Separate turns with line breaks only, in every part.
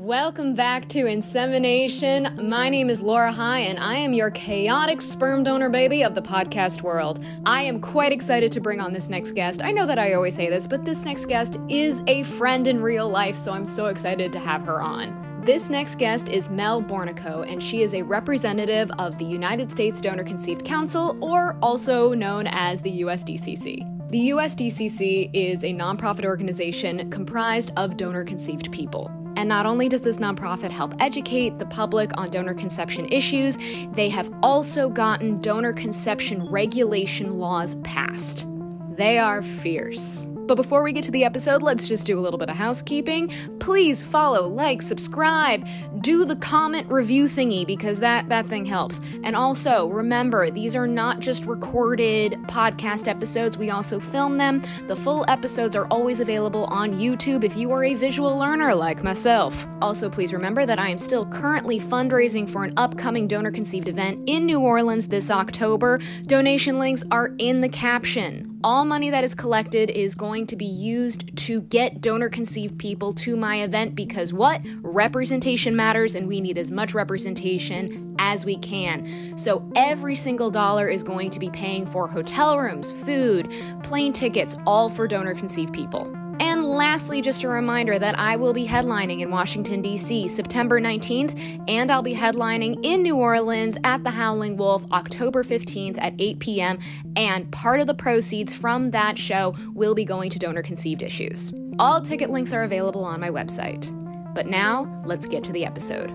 Welcome back to Insemination. My name is Laura High, and I am your chaotic sperm donor baby of the podcast world. I am quite excited to bring on this next guest. I know that I always say this, but this next guest is a friend in real life, so I'm so excited to have her on. This next guest is Mel Bornico, and she is a representative of the United States Donor Conceived Council, or also known as the USDCC. The USDCC is a nonprofit organization comprised of donor-conceived people. And not only does this nonprofit help educate the public on donor conception issues, they have also gotten donor conception regulation laws passed. They are fierce. But before we get to the episode, let's just do a little bit of housekeeping. Please follow, like, subscribe, do the comment review thingy because that thing helps. And also, remember, these are not just recorded podcast episodes. We also film them. The full episodes are always available on YouTube if you are a visual learner like myself. Also, please remember that I am still currently fundraising for an upcoming donor-conceived event in New Orleans this October. Donation links are in the caption. All money that is collected is going to be used to get donor-conceived people to my event because what? Representation matters, and we need as much representation as we can. So every single dollar is going to be paying for hotel rooms, food, plane tickets, all for donor-conceived people. And lastly, just a reminder that I will be headlining in Washington, D.C. September 19th, and I'll be headlining in New Orleans at the Howling Wolf October 15th at 8 p.m., and part of the proceeds from that show will be going to donor-conceived issues. All ticket links are available on my website. But now, let's get to the episode.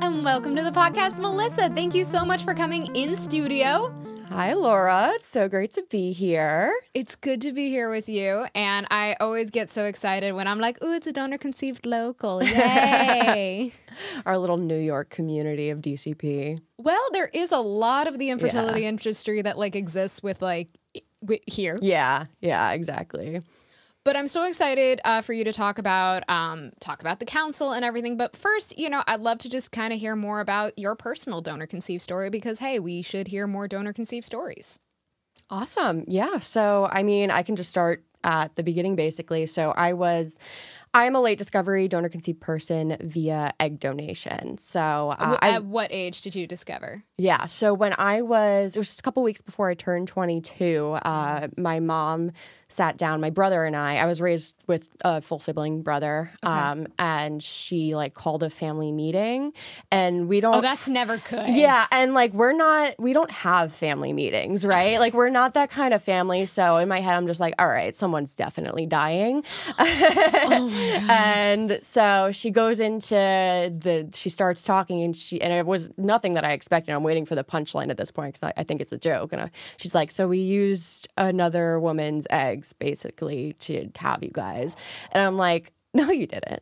And welcome to the podcast, Melissa. Thank you so much for coming in studio.
Hi, Laura. It's so great to be here.
It's good to be here with you, and I always get so excited when I'm like, ooh, it's a donor-conceived local. Yay!
Our little New York community of DCP.
Well, there is a lot of the infertility industry that, like, exists with, like, here.
Yeah, exactly.
But I'm so excited for you to talk about the council and everything. But first, I'd love to just kind of hear more about your personal donor-conceived story because, hey, we should hear more donor-conceived stories.
Awesome. Yeah. So, I mean, I can just start at the beginning, basically. So I'm a late discovery donor-conceived person via egg donation. So
at what age did you discover?
Yeah. So when it was just a couple weeks before I turned 22, my mom sat down, my brother and I was raised with a full sibling brother, and she called a family meeting, and we don't.
Oh, that's never good.
Yeah. And we don't have family meetings, right? We're not that kind of family. So in my head, I'm just like, all right, someone's definitely dying.
Oh my God.
And so she goes she starts talking, and it was nothing that I expected. I'm waiting for the punchline at this point because I think it's a joke. And she's like, so we used another woman's eggs basically to have you guys. And I'm like, no, you didn't.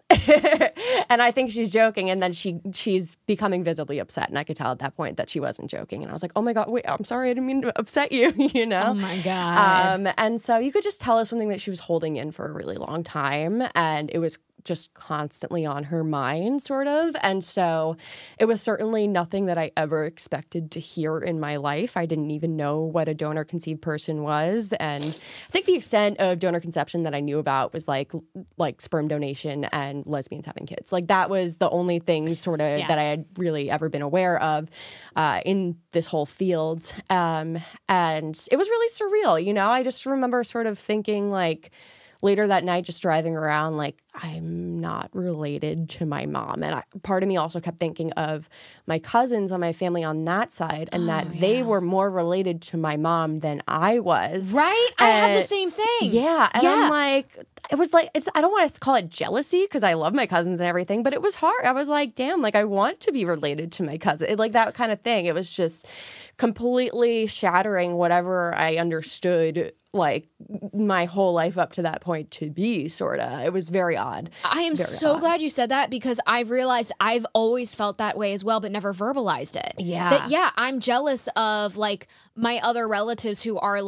And I think she's joking. And then she's becoming visibly upset. And I could tell at that point that she wasn't joking. And I was like, oh my God, wait, I'm sorry. I didn't mean to upset you,
Oh my God.
And so you could just tell us something that she was holding in for a really long time. And it was just constantly on her mind, sort of. And so it was certainly nothing that I ever expected to hear in my life. I didn't even know what a donor-conceived person was. And I think the extent of donor conception that I knew about was like sperm donation and lesbians having kids. That was the only thing sort of that I had really ever been aware of in this whole field. And it was really surreal, I just remember sort of thinking later that night, just driving around, I'm not related to my mom. And part of me also kept thinking of my cousins on my family on that side and they were more related to my mom than I was.
Right? I have the same thing.
Yeah. And I'm like, I don't want to call it jealousy because I love my cousins and everything, but it was hard. I was like, damn, I want to be related to my cousin. That kind of thing. It was just completely shattering whatever I understood my whole life up to that point to be, sort of. It was very odd.
I am so glad you said that because I've realized I've always felt that way as well, but never verbalized it.
Yeah.
I'm jealous of my other relatives who are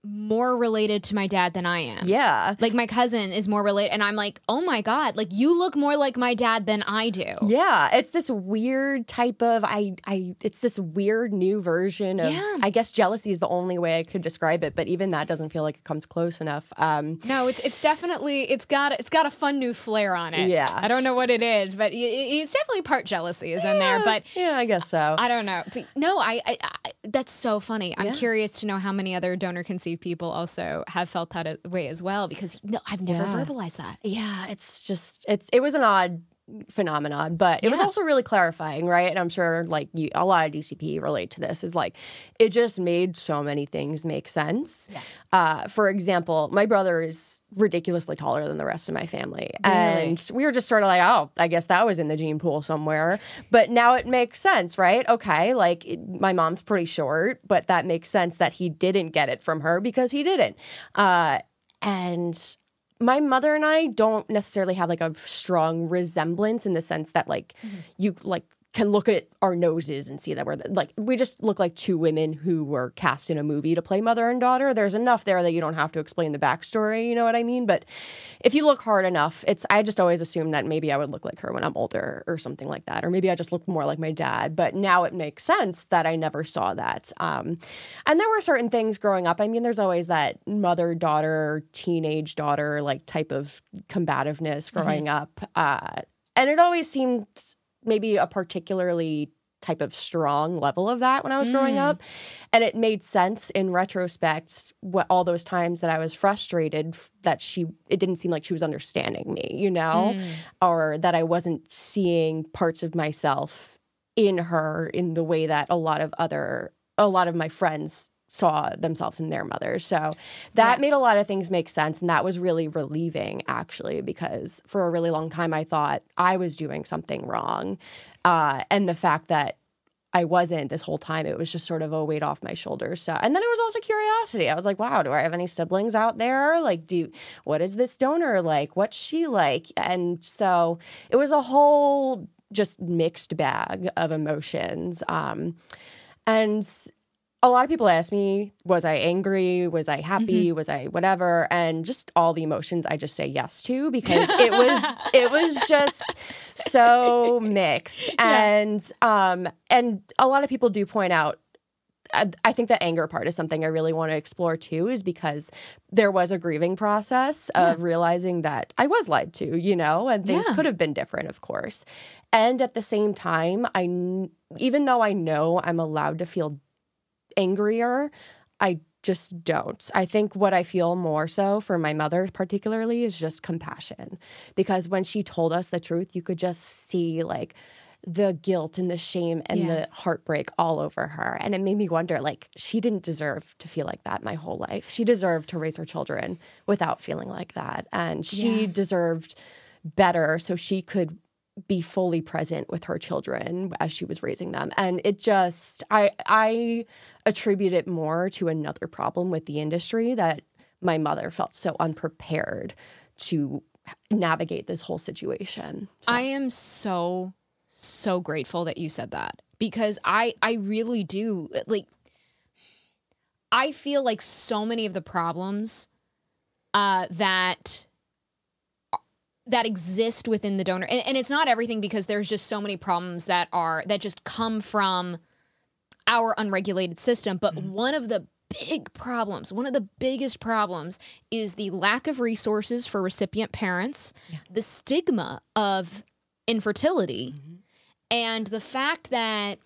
more related to my dad than I am.
Yeah.
Like my cousin is more related, and I'm like, oh my God, like you look more like my dad than I do.
Yeah, it's this weird type of it's this weird new version of I guess jealousy is the only way I could describe it, but even that doesn't feel like it comes close enough.
No, it's definitely it's got a fun new flair on it.
Yeah,
I don't know what it is, but it's definitely part jealousy is in there. But
yeah, I guess so.
I don't know. But no, I that's so funny. I'm curious to know how many other donor conceived people also have felt that way as well, because I've never verbalized that.
Yeah, it's just it was an odd phenomenon, but it was also really clarifying, right? And I'm sure like a lot of DCP relate to this, is like it just made so many things make sense. For example, my brother is ridiculously taller than the rest of my family. Really? And we were just sort of like, oh, I guess that was in the gene pool somewhere. But now it makes sense, right? Okay, like my mom's pretty short, but that makes sense that he didn't get it from her because he didn't. And my mother and I don't necessarily have like a strong resemblance in the sense that like you like can look at our noses and see that we're like, we just look like two women who were cast in a movie to play mother and daughter. There's enough there that you don't have to explain the backstory, you know what I mean? But if you look hard enough, I just always assumed that maybe I would look like her when I'm older or something like that. Or maybe I just look more like my dad. But now it makes sense that I never saw that. And there were certain things growing up. I mean, there's always that mother-daughter, teenage daughter like type of combativeness growing up. And it always seemed maybe a particularly type of strong level of that when I was growing up. And it made sense in retrospect, all those times that I was frustrated that it didn't seem like she was understanding me, you know, or that I wasn't seeing parts of myself in her in the way that a lot of my friends saw themselves in their mothers. So that made a lot of things make sense. And that was really relieving, actually, because for a really long time, I thought I was doing something wrong. And the fact that I wasn't this whole time, it was just sort of a weight off my shoulders. So, and then it was also curiosity. I was like, wow, do I have any siblings out there? Like, what is this donor like? What's she like? And so it was a whole just mixed bag of emotions. And a lot of people ask me, was I angry? Was I happy? Was I whatever? And just all the emotions I just say yes to, because it was just so mixed. And a lot of people do point out, I think the anger part is something I really want to explore too, is because there was a grieving process of realizing that I was lied to, you know, and things could have been different, of course. And at the same time, even though I know I'm allowed to feel angrier, I just don't. I think what I feel more so for my mother particularly is just compassion, because when she told us the truth, you could just see like the guilt and the shame and the heartbreak all over her. And it made me wonder, like, she didn't deserve to feel like that my whole life. She deserved to raise her children without feeling like that. And she deserved better so she could be fully present with her children as she was raising them. And it just, I attribute it more to another problem with the industry, that my mother felt so unprepared to navigate this whole situation. So.
I am so grateful that you said that, because I really do, like, I feel like so many of the problems that exist within the donor, and it's not everything, because there's just so many problems that just come from our unregulated system. But one of the biggest problems is the lack of resources for recipient parents, the stigma of infertility, and the fact that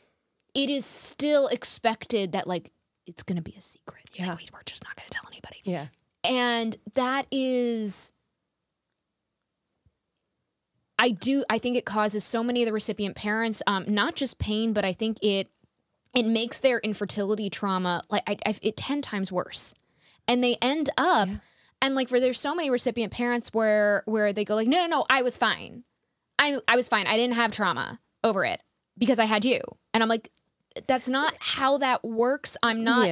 it is still expected that, like, it's going to be a secret. Like, we're just not going to tell anybody.
Yeah.
And that is, I think it causes so many of the recipient parents, not just pain, but I think it makes their infertility trauma, like, it 10 times worse. And they end up, and like, there's so many recipient parents where they go like, no, I was fine. I was fine. I didn't have trauma over it because I had you. And I'm like, that's not how that works. I'm not.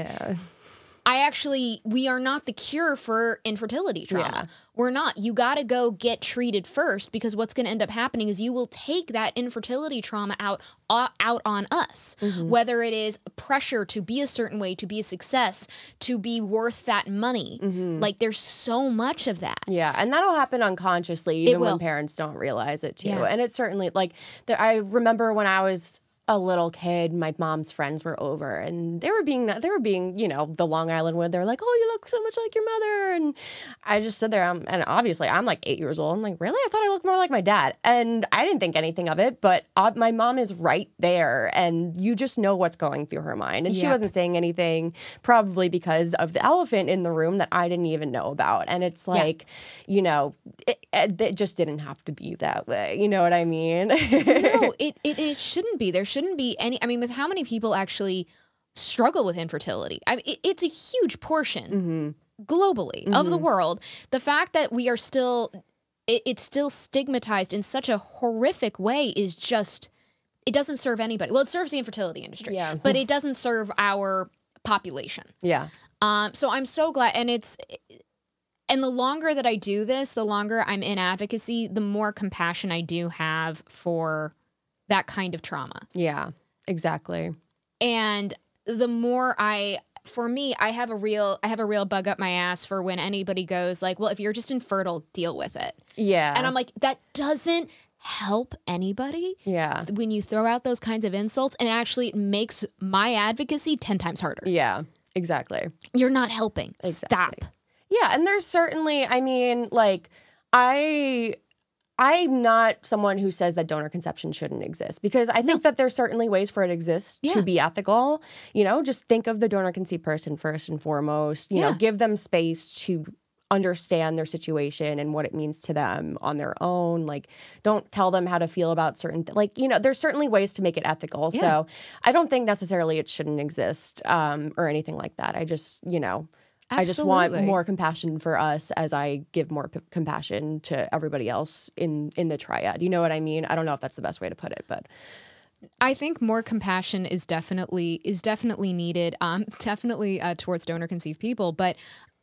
we are not the cure for infertility trauma.
Yeah.
We're not. You got to go get treated first, because what's going to end up happening is you will take that infertility trauma out on us, whether it is pressure to be a certain way, to be a success, to be worth that money. Like, there's so much of that.
Yeah, and that'll happen unconsciously, even when parents don't realize it too.
Yeah.
And it's certainly like, I remember when I was a little kid, my mom's friends were over, and they were being, you know, the Long Island wood. They're like, "Oh, you look so much like your mother," and I just stood there, and obviously I'm like 8 years old. I'm like, really? I thought I looked more like my dad, and I didn't think anything of it. But my mom is right there, and you just know what's going through her mind, and she wasn't saying anything, probably because of the elephant in the room that I didn't even know about. And it's like, you know, it just didn't have to be that way. You know what I mean?
No, it shouldn't be. There shouldn't be any. I mean, with how many people actually struggle with infertility, I mean, it's a huge portion globally of the world. The fact that we are still, it's still stigmatized in such a horrific way is just, it doesn't serve anybody. Well, it serves the infertility industry, but it doesn't serve our population. Yeah. So I'm so glad, and the longer that I do this, the longer I'm in advocacy, the more compassion I do have for that kind of trauma.
Yeah, exactly.
And the more for me, I have a real bug up my ass for when anybody goes like, well, if you're just infertile, deal with it. Yeah. And I'm like, that doesn't help anybody. Yeah. When you throw out those kinds of insults, and actually it makes my advocacy 10 times harder.
Yeah, exactly.
You're not helping. Exactly. Stop.
Yeah, and there's certainly, I mean, like, I'm not someone who says that donor conception shouldn't exist, because I think that there's certainly ways for it to exist to be ethical. You know, just think of the donor conceived person first and foremost. You know, give them space to understand their situation and what it means to them on their own. Like, don't tell them how to feel about certain like, you know, there's certainly ways to make it ethical. Yeah. So I don't think necessarily it shouldn't exist or anything like that. I just, you know, absolutely. I just want more compassion for us as I give more compassion to everybody else in the triad. You know what I mean? I don't know if that's the best way to put it, but
I think more compassion is definitely needed, definitely towards donor conceived people. But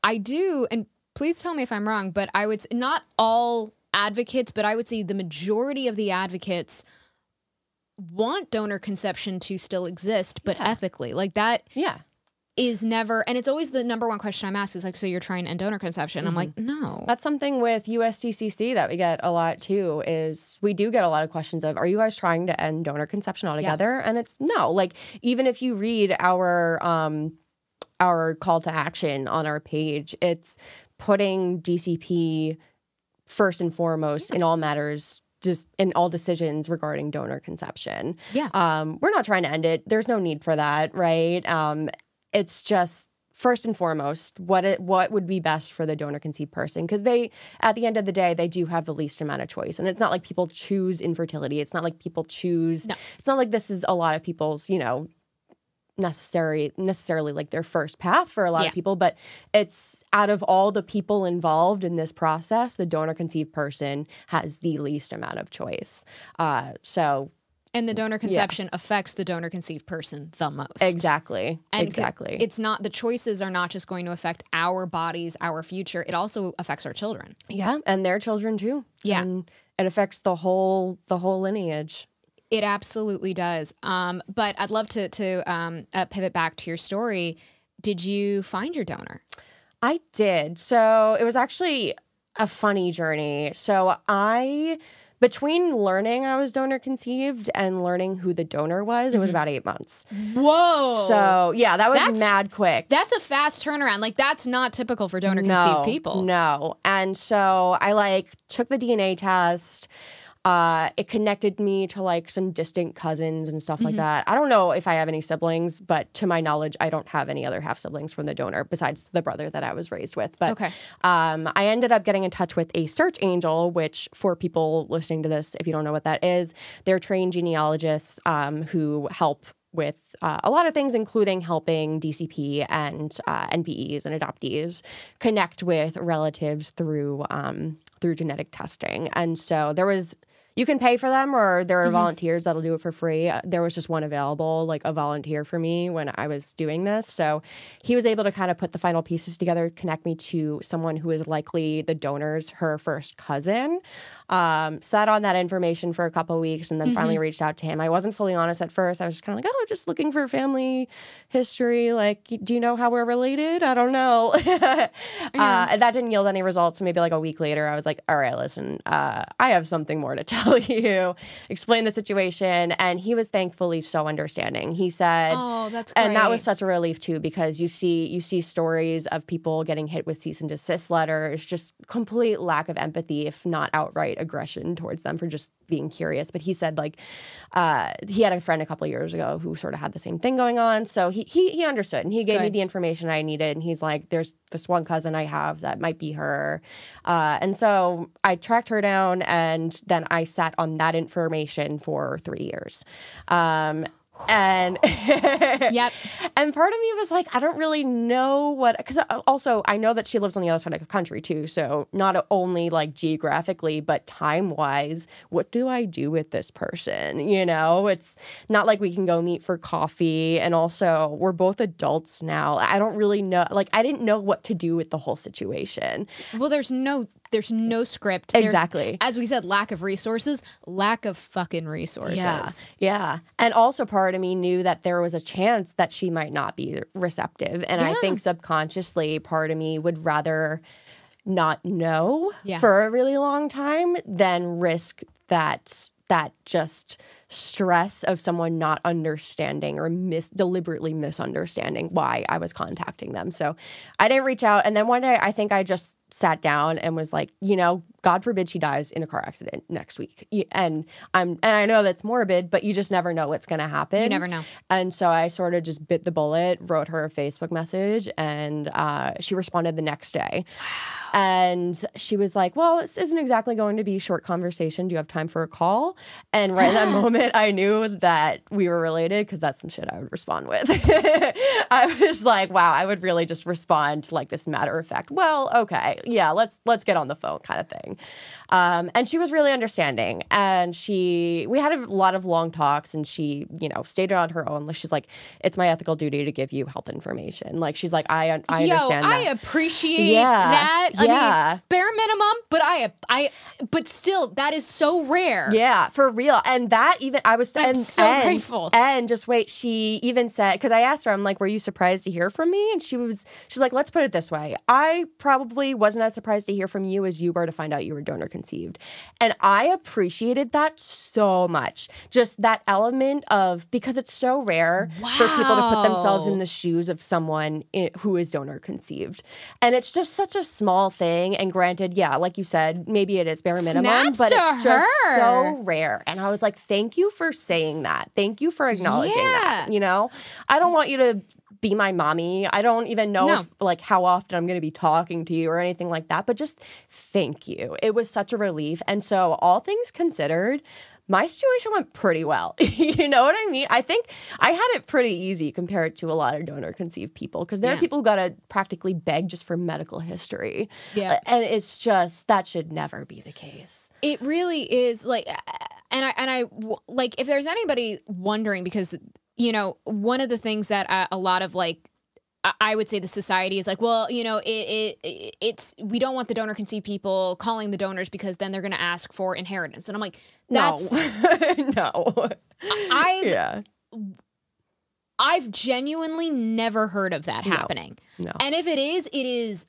I do, and please tell me if I'm wrong, but I would say not all advocates, but I would say the majority of the advocates want donor conception to still exist, but ethically, like that. Yeah. Is never, and it's always the number one question I'm asked is like, so you're trying to end donor conception? I'm like, no.
That's something with USCDD that we get a lot too, is we do get a lot of questions of, are you guys trying to end donor conception altogether? Yeah. And it's no. Like, even if you read our call to action on our page, it's putting DCP first and foremost in all matters, just in all decisions regarding donor conception. Yeah. We're not trying to end it. There's no need for that, right? It's just first and foremost what would be best for the donor conceived person, because they, at the end of the day, they do have the least amount of choice. And it's not like people choose infertility. It's not like people choose. No. It's not like this is a lot of people's, you know, necessarily like their first path for a lot of people, but it's out of all the people involved in this process, the donor conceived person has the least amount of choice.
And the donor conception affects the donor conceived person the most.
Exactly.
And
exactly.
It's not, the choices are not just going to affect our bodies, our future. It also affects our children.
Yeah, and their children too. Yeah. And it affects the whole lineage.
It absolutely does. But I'd love to pivot back to your story. Did you find your donor?
I did. So it was actually a funny journey. So between learning I was donor conceived and learning who the donor was, it was about 8 months. Whoa. So yeah, that's mad quick.
That's a fast turnaround. Like, that's not typical for donor conceived people.
No. And so I took the DNA test. It connected me to some distant cousins and stuff like that. I don't know if I have any siblings, but to my knowledge, I don't have any other half siblings from the donor besides the brother that I was raised with. But I ended up getting in touch with a search angel, which for people listening to this, if you don't know what that is, they're trained genealogists who help with a lot of things, including helping DCP and NPEs and adoptees connect with relatives through genetic testing. And so there was You can pay for them, or there are volunteers that'll do it for free. There was just one available, like a volunteer for me when I was doing this. So he was able to kind of put the final pieces together, connect me to someone who is likely the donor's her first cousin. Sat on that information for a couple of weeks and then finally reached out to him. I wasn't fully honest at first. I was just kind of like, oh, just looking for family history. Like, do you know how we're related? I don't know. And that didn't yield any results. So maybe like a week later, I was like, all right, listen, I have something more to tell you. Explain the situation. And he was thankfully so understanding. He said,
oh, that's great.
And that was such a relief too, because you see stories of people getting hit with cease and desist letters, just complete lack of empathy, if not outright aggression towards them for just being curious. But he said, like, he had a friend a couple of years ago who sort of had the same thing going on. So he understood, and he gave me the information I needed. And he's like, there's this one cousin I have that might be her. And so I tracked her down, and then I sat on that information for 3 years. And
yep.
And part of me was like, I don't really know what, because also I know that she lives on the other side of the country too. So not only like geographically, but time wise, what do I do with this person? You know, it's not like we can go meet for coffee. And also we're both adults now. I don't really know, like, I didn't know what to do with the whole situation.
Well, there's no script.
Exactly.
As we said, lack of resources, lack of fucking resources.
Yeah. And also part of me knew that there was a chance that she might not be receptive. And I think subconsciously part of me would rather not know for a really long time than risk that just stress of someone not understanding or deliberately misunderstanding why I was contacting them. So I didn't reach out. And then one day I think I just sat down and was like, you know, God forbid she dies in a car accident next week. And I know that's morbid, but you just never know what's going to happen.
You never know.
And so I sort of just bit the bullet, wrote her a Facebook message, and she responded the next day. Wow. And she was like, well, this isn't exactly going to be a short conversation. Do you have time for a call? And right in that moment, I knew that we were related, because that's some shit I would respond with. I was like, wow, I would really just respond like this matter of fact, well, okay, yeah, let's get on the phone kind of thing. And she was really understanding. And we had a lot of long talks, and she, you know, stated on her own. She's like, it's my ethical duty to give you health information. Like, she's like, I understand that.
I appreciate that. I mean, bare minimum, but but still, that is so rare.
Yeah, for real. And that even, I'm so
grateful.
And just wait, she even said, because I asked her, I'm like, were you surprised to hear from me? And she's like, let's put it this way. I probably wasn't as surprised to hear from you as you were to find out you were donor conceived. And I appreciated that so much. Just that element of, because it's so rare for people to put themselves in the shoes of someone who is donor conceived. And it's just such a small thing. And granted, yeah, like you said, maybe it is bare minimum, but it's just so rare. And I was like, thank you for saying that. Thank you for acknowledging that. You know, I don't want you to be my mommy. I don't even know if, like, how often I'm going to be talking to you or anything like that, but just thank you. It was such a relief. And so all things considered, my situation went pretty well. You know what I mean? I think I had it pretty easy compared to a lot of donor conceived people, because there are people who got to practically beg just for medical history. Yeah. And it's just, that should never be the case.
It really is, like, and I like, if there's anybody wondering, because, you know, one of the things that a lot of, like, I would say the society is like, well, you know, it's we don't want the donor conceived people calling the donors, because then they're going to ask for inheritance. And I'm like, that's
no.
I've genuinely never heard of that happening.
No.
And if it is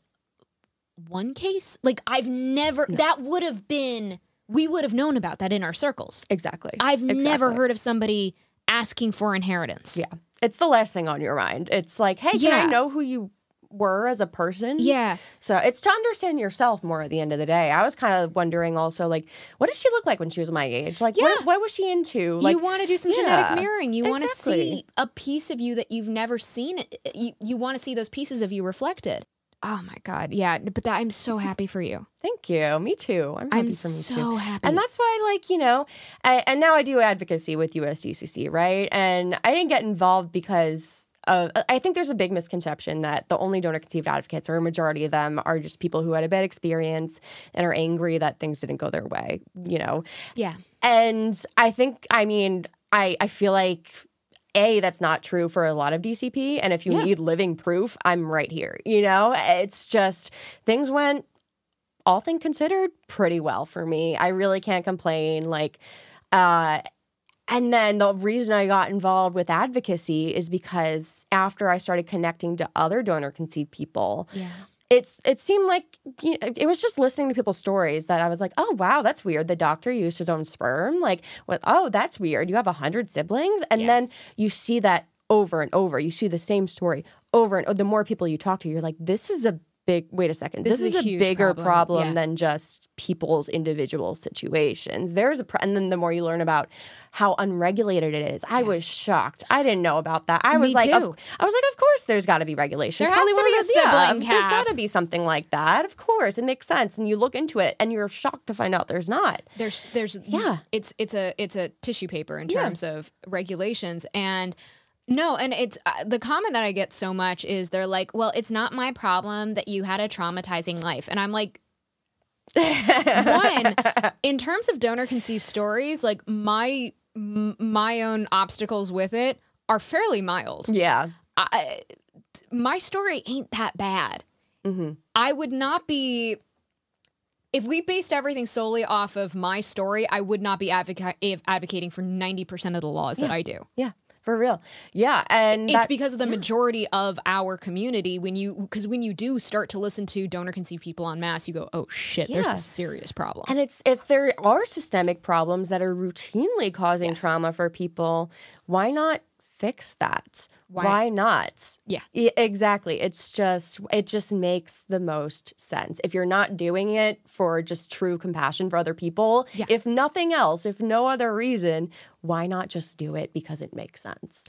one case. Like, I've never that would have been, we would have known about that in our circles.
Exactly.
I've never heard of somebody asking for inheritance.
Yeah. It's the last thing on your mind. It's like, hey, can I know who you were as a person?
Yeah.
So it's to understand yourself more at the end of the day. I was kind of wondering also, like, what did she look like when she was my age? Like, what was she into? Like,
you want to do some genetic mirroring. You want to see a piece of you that you've never seen. You want to see those pieces of you reflected. Oh my God. Yeah. But I'm so happy for you.
Thank you. Me too. I'm happy for me too.
So happy.
And that's why, like, you know, and now I do advocacy with USCDD, right? And I didn't get involved because I think there's a big misconception that the only donor-conceived advocates, or a majority of them, are just people who had a bad experience and are angry that things didn't go their way, you know?
Yeah.
And I think, I mean, I feel like, that's not true for a lot of DCP. And if you need living proof, I'm right here, you know? It's just, things went, all things considered, pretty well for me. I really can't complain. Like, and then the reason I got involved with advocacy is because after I started connecting to other donor-conceived people, it seemed like, you know, it was just listening to people's stories that I was like, oh, wow, that's weird. The doctor used his own sperm. Like, oh, that's weird. You have 100 siblings? And then you see that over and over. You see the same story over and over. The more people you talk to, you're like, this is a big, wait a second. This is a bigger problem than just people's individual situations. And then the more you learn about how unregulated it is, I was shocked. I didn't know about that. I was like, of course there's got to be regulations.
There has to be a sibling cap.
There's got to be something like that. Of course, it makes sense. And you look into it, and you're shocked to find out there's not.
It's a tissue paper in terms of regulations. And no, and it's the comment that I get so much is they're like, well, it's not my problem that you had a traumatizing life. And I'm like, one, in terms of donor-conceived stories, like my own obstacles with it are fairly mild.
Yeah.
My story ain't that bad. I would not be... If we based everything solely off of my story, I would not be advocating for 90% of the laws that I do.
Yeah. For real. Yeah. And
it's because of the majority of our community. Because when you do start to listen to donor-conceived people en masse, you go, oh shit, there's a serious problem.
And if there are systemic problems that are routinely causing trauma for people, why not fix that? Why not?
Yeah.
Exactly. It just makes the most sense. If you're not doing it for just true compassion for other people, if nothing else, if no other reason, why not just do it because it makes sense?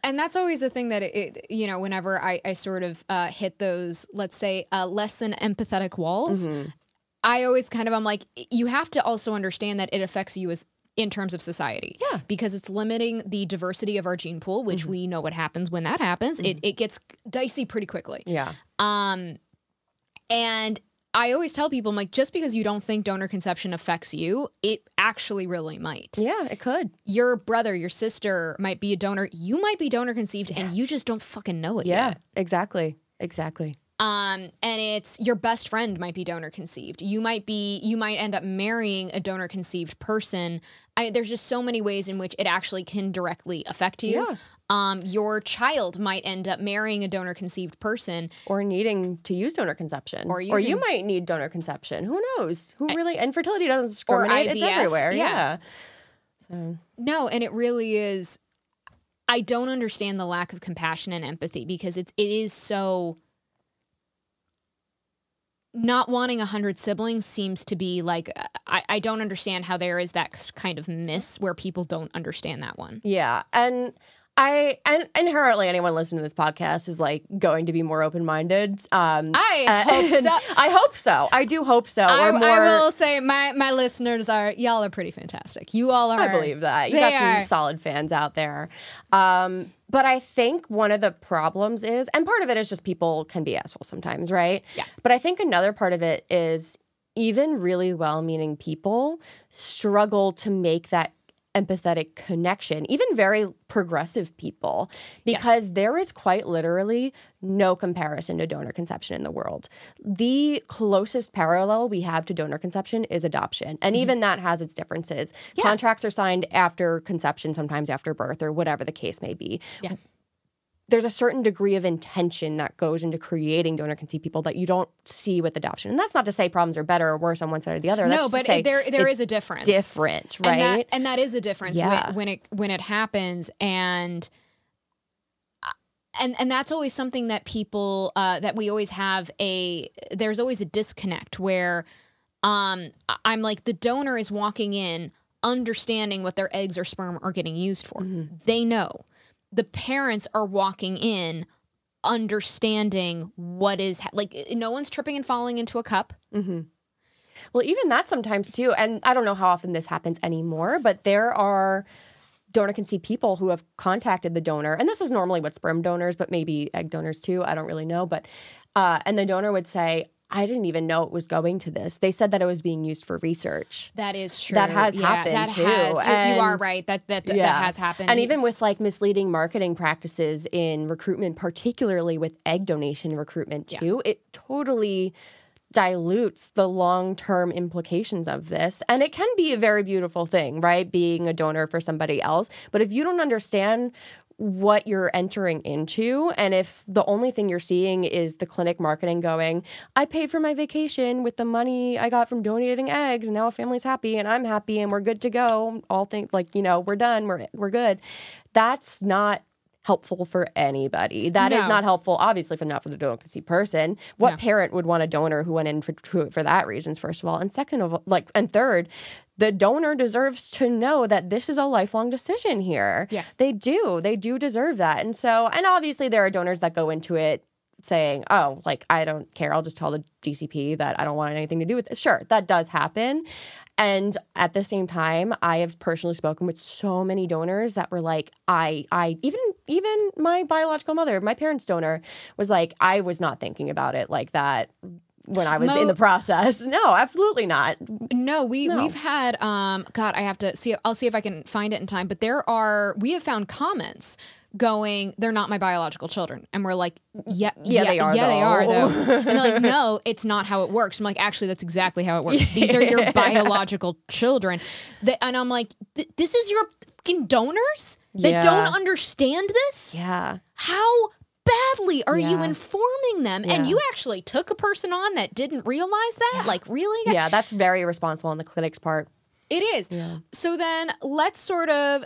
And that's always the thing that, whenever I sort of hit those, let's say, less than empathetic walls, I always I'm like, you have to also understand that it affects you in terms of society.
Yeah.
Because it's limiting the diversity of our gene pool, which we know what happens when that happens. It gets dicey pretty quickly.
Yeah.
And I always tell people, I'm like, just because you don't think donor conception affects you, it actually really might.
Yeah, it could.
Your brother, your sister might be a donor. You might be donor conceived and you just don't fucking know it yet.
Exactly.
And it's your best friend might be donor conceived. You might end up marrying a donor conceived person. There's just so many ways in which it actually can directly affect you.
Yeah.
Your child might end up marrying a donor conceived person,
or needing to use donor conception, or you might need donor conception. Who knows? Infertility doesn't discriminate.
Or IVF,
it's everywhere. Yeah. So.
No, and it really is. I don't understand the lack of compassion and empathy because it is so. Not wanting 100 siblings seems to be like, I don't understand how there is that kind of miss where people don't understand that one.
Yeah. And inherently anyone listening to this podcast is like going to be more open-minded.
I hope so.
I hope so. I do hope so.
I will say my listeners y'all are pretty fantastic. You all are.
I believe that. You got some solid fans out there. But I think one of the problems is, and part of it is just people can be assholes sometimes, right?
Yeah.
But I think another part of it is even really well-meaning people struggle to make that empathetic connection, even very progressive people, because there is quite literally no comparison to donor conception in the world. The closest parallel we have to donor conception is adoption. And even that has its differences. Yeah. Contracts are signed after conception, sometimes after birth, or whatever the case may be. Yeah. There's a certain degree of intention that goes into creating donor-conceived people that you don't see with adoption. And that's not to say problems are better or worse on one side or the other.
No, but there is a difference.
Different, right?
And that is a difference when it happens. And that's always something that people that we always have there's always a disconnect where I'm like, the donor is walking in understanding what their eggs or sperm are getting used for. They know. The parents are walking in understanding what is no one's tripping and falling into a cup.
Well, even that sometimes too, and I don't know how often this happens anymore, but there are donor conceived people who have contacted the donor, and this is normally with sperm donors, but maybe egg donors too. I don't really know. But and the donor would say, I didn't even know it was going to this. They said that it was being used for research.
That is true.
That has happened
that
too.
Has.
And
you are right. That has happened.
And even with like misleading marketing practices in recruitment, particularly with egg donation recruitment too, it totally dilutes the long-term implications of this. And it can be a very beautiful thing, right? Being a donor for somebody else. But if you don't understand what you're entering into, and if the only thing you're seeing is the clinic marketing going, I paid for my vacation with the money I got from donating eggs, and now a family's happy and I'm happy and we're good to go, all things like, you know, we're done, we're good. That's not helpful for anybody. That is not helpful, obviously, not for the donor conceived person. What parent would want a donor who went in for that reasons, first of all, and second of all, and third, the donor deserves to know that this is a lifelong decision here. Yeah, they do deserve that. And so, and obviously, there are donors that go into it saying, oh, like, I don't care, I'll just tell the DCP that I don't want anything to do with it. Sure, that does happen. And at the same time, I have personally spoken with so many donors that were like, even my biological mother, my parents' donor, was like, I was not thinking about it like that when I was in the process. No, absolutely not.
No, we've had God, I have to see. I'll see if I can find it in time. But we have found comments going, they're not my biological children, and we're like, they are though. And they're like, no, it's not how it works. I'm like, actually, that's exactly how it works. These are your biological children. And I'm like, this is your fucking donors that don't understand this.
Yeah,
how badly are you informing them? And you actually took a person on that didn't realize that? Like, really?
Yeah, that's very irresponsible on the clinic's part.
It is. Yeah. So then let's sort of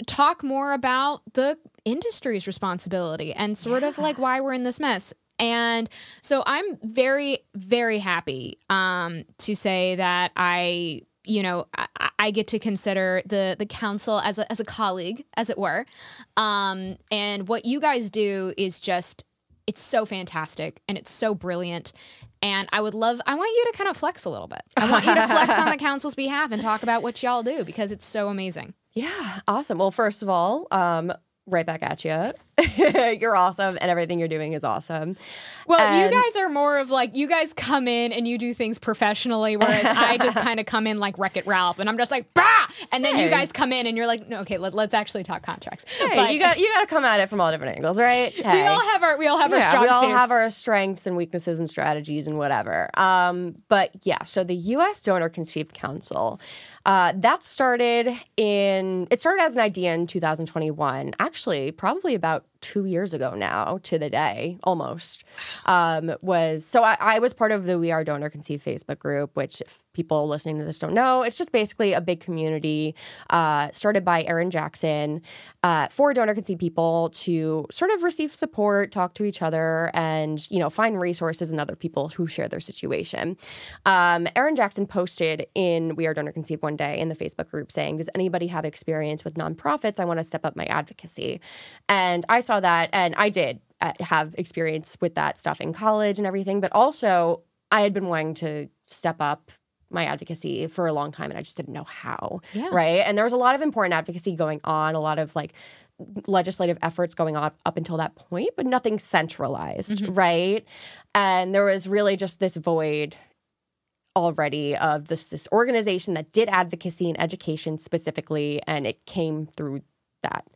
talk more about the industry's responsibility and sort of like why we're in this mess. And so I'm very, very happy to say that I get to consider the council as a colleague, as it were. And what you guys do is just, it's so fantastic and it's so brilliant. And I want you to kind of flex a little bit. I want you to flex on the council's behalf and talk about what y'all do, because it's so amazing.
Yeah, awesome. Well, first of all, right back at you. You're awesome, and everything you're doing is awesome.
Well, you guys are more of like, you guys come in and you do things professionally, whereas I just kind of come in like Wreck-It Ralph, and I'm just like, bah! And then you guys come in and you're like, no, okay, let's actually talk contracts.
Hey,
but
you got to come at it from all different angles, right? Hey.
We all have our strong
we all
suits.
have our strengths and weaknesses and strategies and whatever. But yeah, so the U.S. Donor Conceived Council, that started as an idea in 2021, actually, probably about 2 years ago now to the day, almost. I was part of the We Are Donor Conceived Facebook group, which, if people listening to this don't know, it's just basically a big community started by Erin Jackson for donor conceived people to sort of receive support, talk to each other, and find resources and other people who share their situation. Erin Jackson posted in We Are Donor Conceived one day in the Facebook group saying, does anybody have experience with nonprofits? I want to step up my advocacy. And I saw that, and I did have experience with that stuff in college and everything, but also I had been wanting to step up my advocacy for a long time, and I just didn't know how, right? And there was a lot of important advocacy going on, a lot of like legislative efforts going on up until that point, but nothing centralized, right? And there was really just this void already of this organization that did advocacy and education specifically, and it came through that.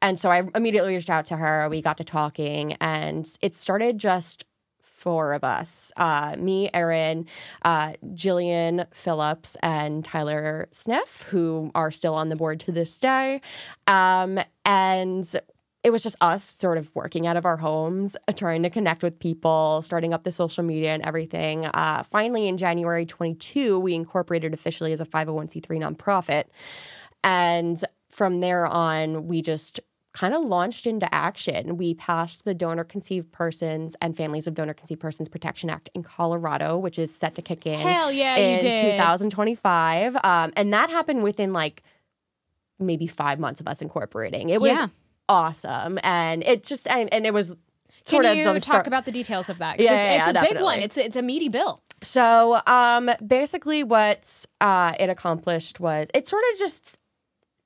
And so I immediately reached out to her. We got to talking, and it started just four of us, me, Erin, Jillian Phillips, and Tyler Sniff, who are still on the board to this day. And it was just us sort of working out of our homes, trying to connect with people, starting up the social media and everything. Finally, in January 22, we incorporated officially as a 501c3 nonprofit. And from there on, we just kind of launched into action. We passed the Donor Conceived Persons and Families of Donor Conceived Persons Protection Act in Colorado, which is set to kick in in 2025. And that happened within like maybe 5 months of us incorporating. It was awesome. And it just, and it was sort of...
Can you talk about the details of that? It's a
definitely.
big one. It's a meaty bill.
So basically what it accomplished was it sort of just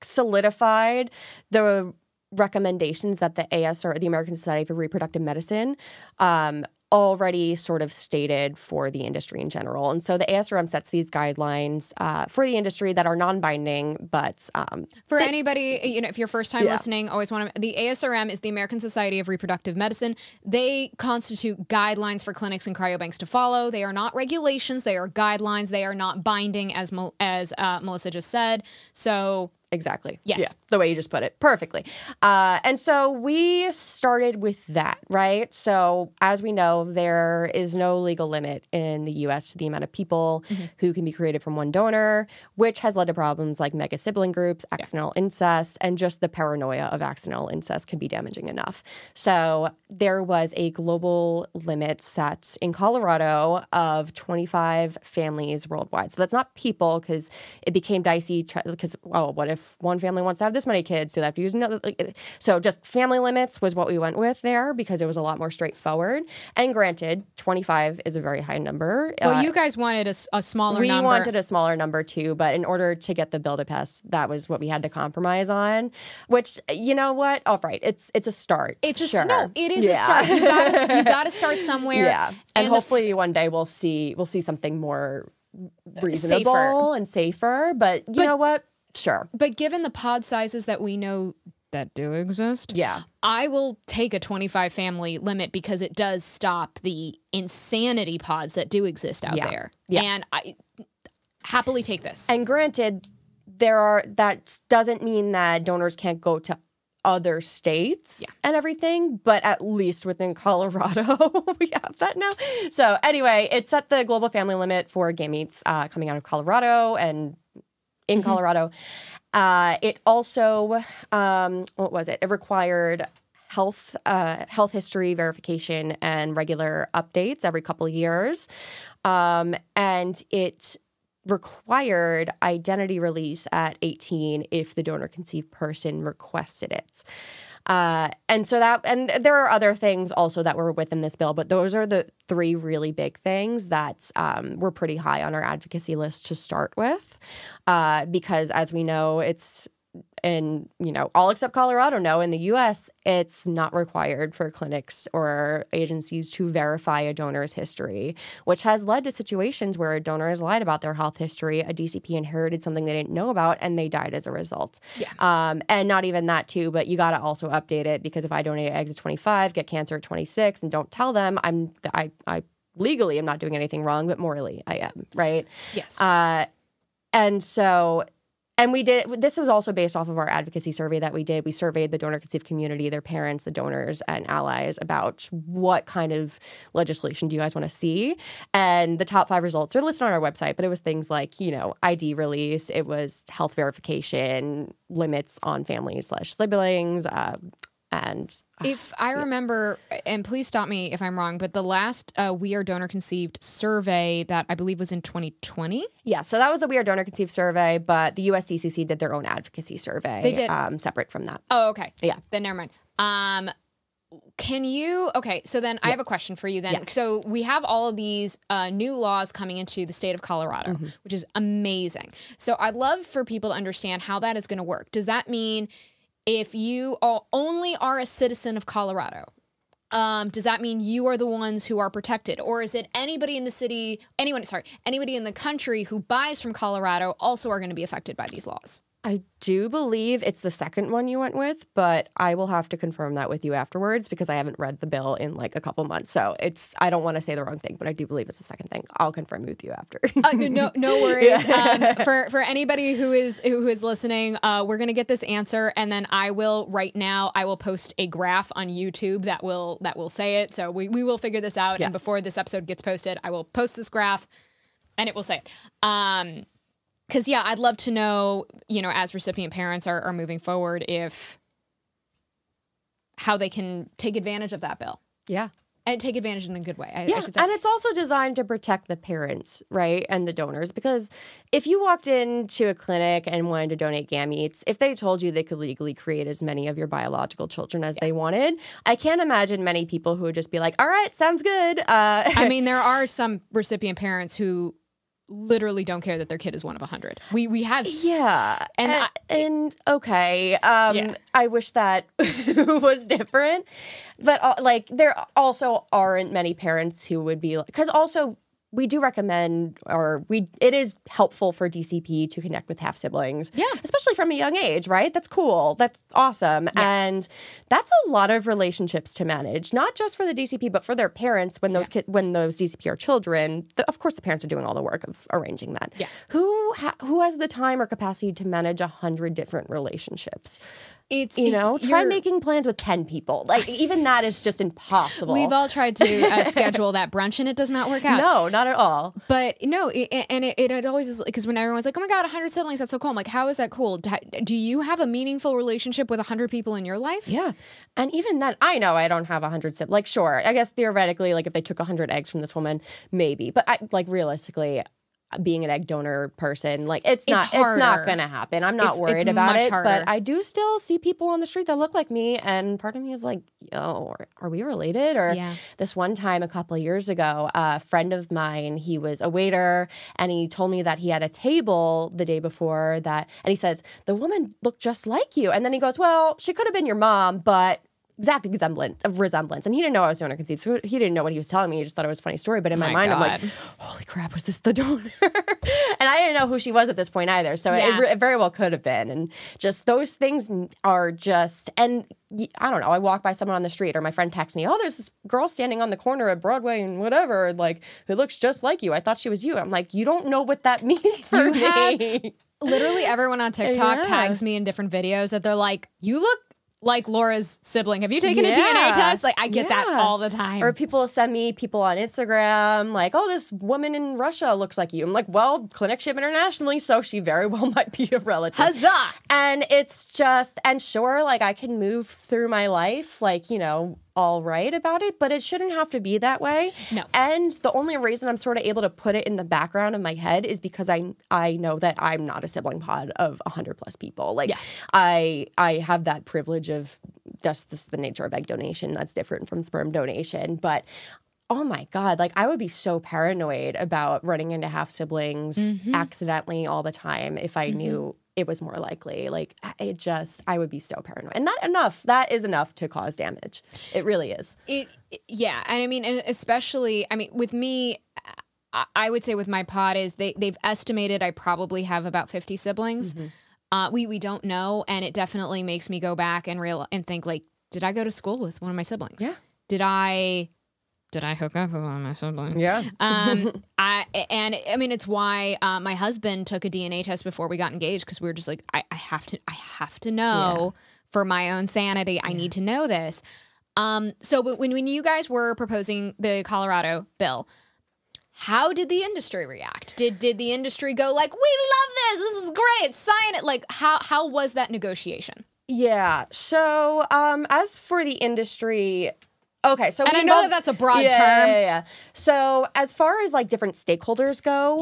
solidified the recommendations that the ASR, the American Society for Reproductive Medicine, already sort of stated for the industry in general. And so the ASRM sets these guidelines for the industry that are non-binding, but
for anybody, if you're first time listening, always want to, the ASRM is the American Society of Reproductive Medicine. They constitute guidelines for clinics and cryobanks to follow. They are not regulations. They are guidelines. They are not binding, as Melissa just said. So
exactly.
Yes.
Yeah, the way you just put it. Perfectly. And so we started with that, right? So as we know, there is no legal limit in the U.S. to the amount of people who can be created from one donor, which has led to problems like mega sibling groups, accidental incest, and just the paranoia of accidental incest can be damaging enough. So there was a global limit set in Colorado of 25 families worldwide. So that's not people, because it became dicey because, oh, what if one family wants to have this many kids? Do they have to use another? So just family limits was what we went with there because it was a lot more straightforward. And granted, 25 is a very high number.
Well, you guys wanted a smaller number.
We wanted a smaller number too, but in order to get the bill to pass, that was what we had to compromise on. Which, you know what? Oh, right. It's a start.
It is
sure.
a start. You gotta start somewhere.
Yeah. And hopefully one day we'll see something more reasonable and safer. But you know what? Sure.
But given the pod sizes that we know that do exist, I will take a 25 family limit because it does stop the insanity pods that do exist out there. Yeah. And I happily take this.
And granted, that doesn't mean that donors can't go to other states and everything, but at least within Colorado, we have that now. So anyway, it set the global family limit for gametes coming out of Colorado and in Colorado. It also, what was it? It required health history verification and regular updates every couple of years. And it required identity release at 18 if the donor conceived person requested it. And there are other things also that were within this bill, but those are the three really big things that were pretty high on our advocacy list to start with, because as we know, it's in, all except Colorado know in the U.S., it's not required for clinics or agencies to verify a donor's history, which has led to situations where a donor has lied about their health history, a DCP inherited something they didn't know about, and they died as a result. Yeah. And not even that too, but you got to also update it, because if I donate eggs at 25, get cancer at 26, and don't tell them, I legally am not doing anything wrong, but morally I am, right?
Yes.
And this was also based off of our advocacy survey that we did. We surveyed the donor-conceived community, their parents, the donors, and allies about what kind of legislation do you guys want to see. And the top 5 results are listed on our website, but it was things like, ID release. It was health verification, limits on families/siblings, and
if I remember, and please stop me if I'm wrong, but the last We Are Donor Conceived survey that I believe was in 2020?
Yeah, so that was the We Are Donor Conceived survey, but the USCDD did their own advocacy survey.
They did?
Separate from that.
Oh, okay.
Yeah.
Then never mind. So then I have a question for you then.
Yes.
So we have all of these new laws coming into the state of Colorado, which is amazing. So I'd love for people to understand how that is going to work. Does that mean if you only are a citizen of Colorado, does that mean you are the ones who are protected? Or is it anybody in the country who buys from Colorado also are going to be affected by these laws?
I do believe it's the second one you went with, but I will have to confirm that with you afterwards because I haven't read the bill in like a couple months. So I don't want to say the wrong thing, but I do believe it's the second thing. I'll confirm with you after.
No worries. Yeah. For anybody who is listening, we're gonna get this answer, and then I will post a graph on YouTube that will say it. So we will figure this out,
yes.
And before this episode gets posted, I will post this graph, and it will say it. Because, I'd love to know, as recipient parents are moving forward, how they can take advantage of that bill.
Yeah.
And take advantage in a good way, I should say.
And it's also designed to protect the parents, right, and the donors. Because if you walked into a clinic and wanted to donate gametes, if they told you they could legally create as many of your biological children as they wanted, I can't imagine many people who would just be like, all right, sounds good.
I mean, there are some recipient parents who literally don't care that their kid is one of 100. We have
and okay, I wish that was different, but like there also aren't many parents who would be like, because also we do recommend, it is helpful for DCP to connect with half siblings.
Yeah.
Especially from a young age, right? That's cool. That's awesome. Yeah. And that's a lot of relationships to manage, not just for the DCP, but for their parents when those when those DCP are children. Of course, the parents are doing all the work of arranging that.
Yeah.
Who has the time or capacity to manage 100 different relationships?
It's,
try making plans with 10 people. Like, even that is just impossible.
We've all tried to schedule that brunch, and it does not work out.
No, not at all.
But no, it always is, because when everyone's like, oh my God, 100 siblings, that's so cool. I'm like, how is that cool? Do you have a meaningful relationship with 100 people in your life?
Yeah. And even then, I know I don't have 100 siblings. Like, sure, I guess theoretically, like if they took 100 eggs from this woman, maybe. But realistically, being an egg donor person, like it's not gonna happen. I'm not worried about it, but I do still see people on the street that look like me, and part of me is like, yo, are we related? Or this one time a couple of years ago, a friend of mine, he was a waiter, and he told me that he had a table the day before that, and he says, the woman looked just like you. And then he goes, well, she could have been your mom, but exact resemblance. And he didn't know I was donor conceived, so he didn't know what he was telling me. He just thought it was a funny story. But in my mind, I'm like, holy crap, was this the donor? And I didn't know who she was at this point either. So it very well could have been. And just those things are just, and I don't know, I walk by someone on the street, or my friend texts me, oh, there's this girl standing on the corner at Broadway and whatever, like, who looks just like you. I thought she was you. I'm like, you don't know what that means for me.
Literally everyone on TikTok tags me in different videos that they're like, you look like Laura's sibling. Have you taken a DNA test? Like, I get that all the time.
Or people send me people on Instagram like, oh, this woman in Russia looks like you. I'm like, well, clinic ship internationally, so she very well might be a relative.
Huzzah!
And it's just, and sure, like I can move through my life, like, all right about it, but it shouldn't have to be that way.
No.
And the only reason I'm sort of able to put it in the background of my head is because I know that I'm not a sibling pod of 100 plus people. Like, I have that privilege of just the nature of egg donation that's different from sperm donation. But oh my God, like I would be so paranoid about running into half siblings accidentally all the time if I knew it was more likely. Like I would be so paranoid. And that is enough to cause damage. It really is. And
I mean, and especially, I mean, with me, I would say with my pod is they've estimated I probably have about 50 siblings. We don't know. And it definitely makes me go back and think like, did I go to school with one of my siblings?
Yeah.
Did I hook up with one of my siblings?
Yeah.
I mean, it's why my husband took a DNA test before we got engaged, because we were just like, I have to know for my own sanity. I need to know this. So when you guys were proposing the Colorado bill, how did the industry react? Did the industry go like, we love this, this is great, sign it? Like, how was that negotiation?
Yeah. So as for the industry, okay, so
I know that's a broad term.
Yeah. So as far as like different stakeholders go,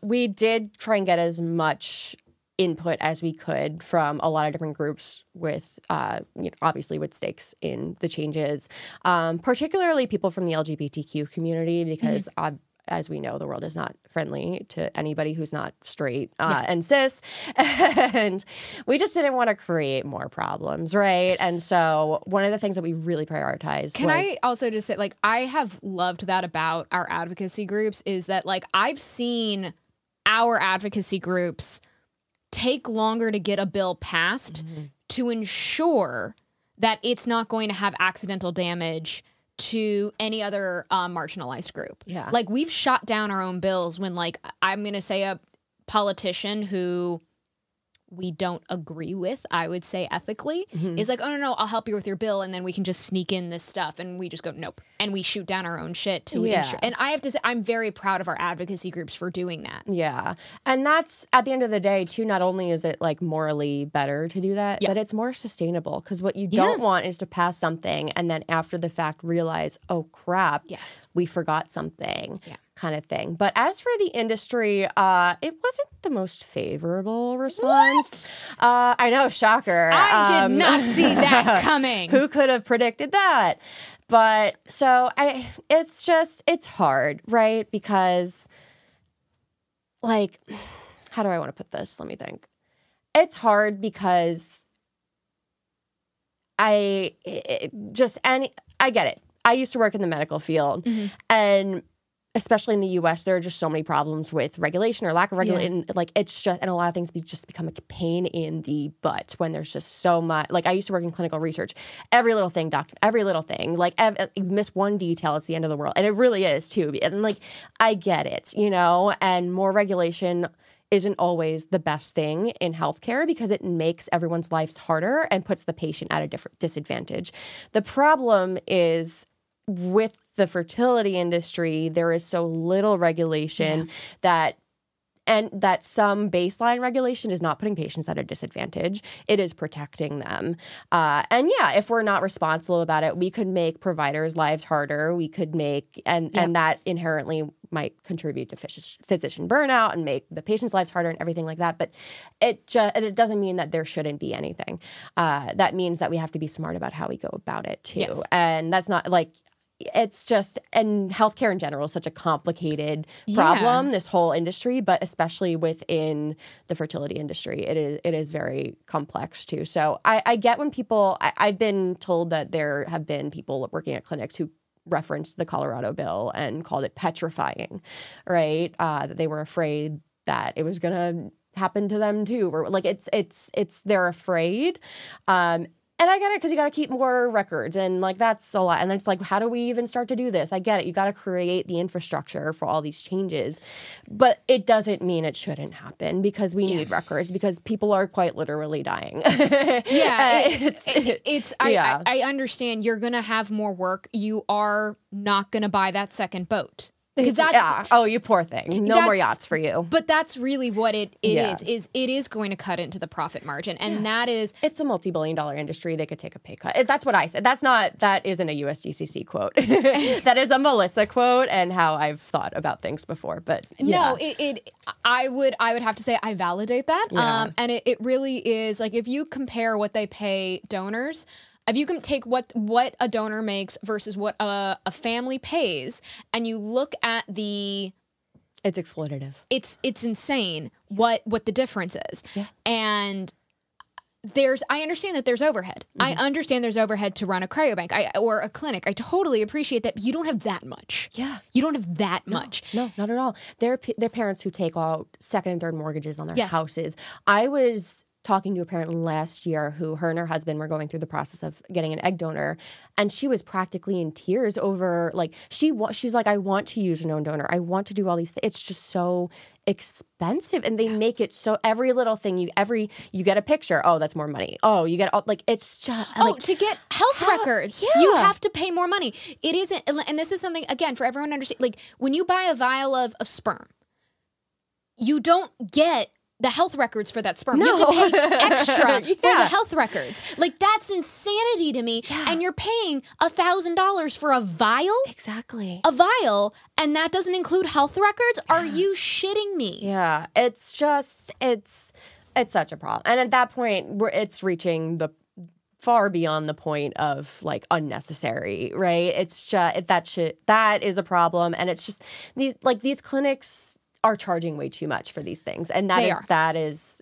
we did try and get as much input as we could from a lot of different groups with, obviously with stakes in the changes, particularly people from the LGBTQ community, because as we know, the world is not friendly to anybody who's not straight and cis. And we just didn't want to create more problems, right? And so one of the things that we really prioritized
Can I also just say, like, I have loved that about our advocacy groups is that, like, I've seen our advocacy groups take longer to get a bill passed to ensure that it's not going to have accidental damage to any other marginalized group. Yeah. Like, we've shot down our own bills when, like, I'm going to say a politician who we don't agree with, I would say ethically, is like, oh, no, I'll help you with your bill, and then we can just sneak in this stuff, and we just go, nope. And we shoot down our own shit to ensure. And I have to say, I'm very proud of our advocacy groups for doing that. Yeah.
And that's, at the end of the day, too, not only is it, like, morally better to do that, but it's more sustainable. Because what you don't want is to pass something and then after the fact realize, oh, crap, we forgot something. Kind of thing. But as for the industry, it wasn't the most favorable response. I know, shocker.
I did not see that coming.
Who could have predicted that? But so it's hard, right? Because like, how do I want to put this? Let me think. It's hard because I get it. I used to work in the medical field, and especially in the U.S., there are just so many problems with regulation or lack of regulation. Like, it's just, and a lot of things just become a pain in the butt when there's just so much. Like, I used to work in clinical research. Every little thing, like, you miss one detail, it's the end of the world. And it really is, too. And, like, I get it, you know, and more regulation isn't always the best thing in healthcare because it makes everyone's lives harder and puts the patient at a different disadvantage. The problem is with the fertility industry, there is so little regulation that some baseline regulation is not putting patients at a disadvantage. It is protecting them. And if we're not responsible about it, we could make providers' lives harder. We could make, and that inherently might contribute to physician burnout and make the patient's lives harder and everything like that. But it doesn't mean that there shouldn't be anything. That means that we have to be smart about how we go about it too. Yes. And that's not like, it's just, and healthcare in general is such a complicated problem, this whole industry, but especially within the fertility industry, it is very complex too. So I get when people, I've been told that there have been people working at clinics who referenced the Colorado bill and called it petrifying, right? That they were afraid that it was going to happen to them too. Or like they're afraid. And I get it because you got to keep more records and like that's a lot. And then it's like, how do we even start to do this? I get it. You got to create the infrastructure for all these changes. But it doesn't mean it shouldn't happen because we need records because people are quite literally dying.
I understand you're going to have more work. You are not going to buy that second boat. Because that's
oh, you poor thing. No more yachts for you.
But that's really what it is it is going to cut into the profit margin. And that is
it's a multi-billion-dollar industry. They could take a pay cut. That's what I said. That isn't a USDCC quote. That is a Melissa quote and how I've thought about things before. But
no, I would have to say I validate that. And it really is like if you compare what they pay donors. If you can take what a donor makes versus what a family pays, and you look at
it's exploitative.
It's insane what the difference is. Yeah. And I understand that there's overhead. I understand there's overhead to run a cryobank or a clinic. I totally appreciate that. But you don't have that much.
Yeah.
You don't have that much.
No, not at all. They're parents who take out second and third mortgages on their houses. I was talking to a parent last year who her and her husband were going through the process of getting an egg donor, and she was practically in tears over like she's like, I want to use a known donor. I want to do all these things. It's just so expensive, and they make it so every little thing you get a picture. Oh, that's more money. Oh, you get like it's just
to get health records, you have to pay more money. It isn't, and this is something again for everyone to understand. Like when you buy a vial of sperm, you don't get the health records for that sperm. You have to pay extra for the health records. Like, that's insanity to me. Yeah. And you're paying $1,000 for a vial?
Exactly.
A vial, and that doesn't include health records? Yeah. Are you shitting me?
Yeah. It's just, it's such a problem. And at that point, it's reaching the far beyond the point of, like, unnecessary, right? It's just, that is a problem. And it's just, these clinics are charging way too much for these things, and that is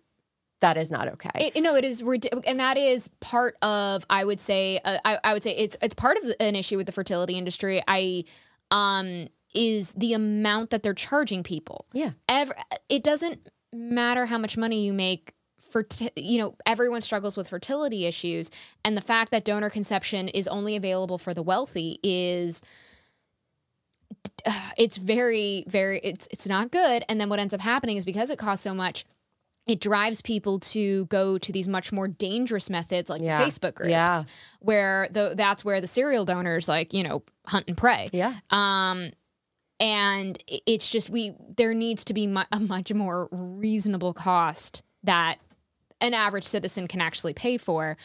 not okay.
It is ridiculous, and that is part of. I would say it's part of an issue with the fertility industry. Is the amount that they're charging people.
Yeah,
it doesn't matter how much money you make. Everyone struggles with fertility issues, and the fact that donor conception is only available for the wealthy is. It's very, very, it's not good. And then what ends up happening is because it costs so much, it drives people to go to these much more dangerous methods like Facebook groups, where that's where the serial donors hunt and prey.
Yeah.
And it's just there needs to be a much more reasonable cost that an average citizen can actually pay for.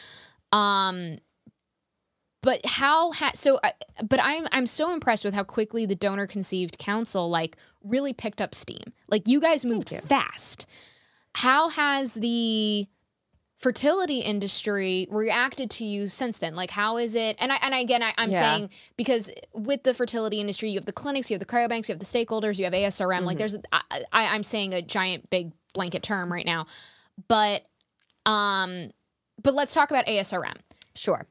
But I'm so impressed with how quickly the Donor Conceived Council really picked up steam. Like, you guys moved fast. How has the fertility industry reacted to you since then? Like, how is it? And I'm saying, because with the fertility industry, you have the clinics, you have the cryobanks, you have the stakeholders, you have ASRM. Like, I'm saying a giant, big blanket term right now, but let's talk about ASRM.
Sure.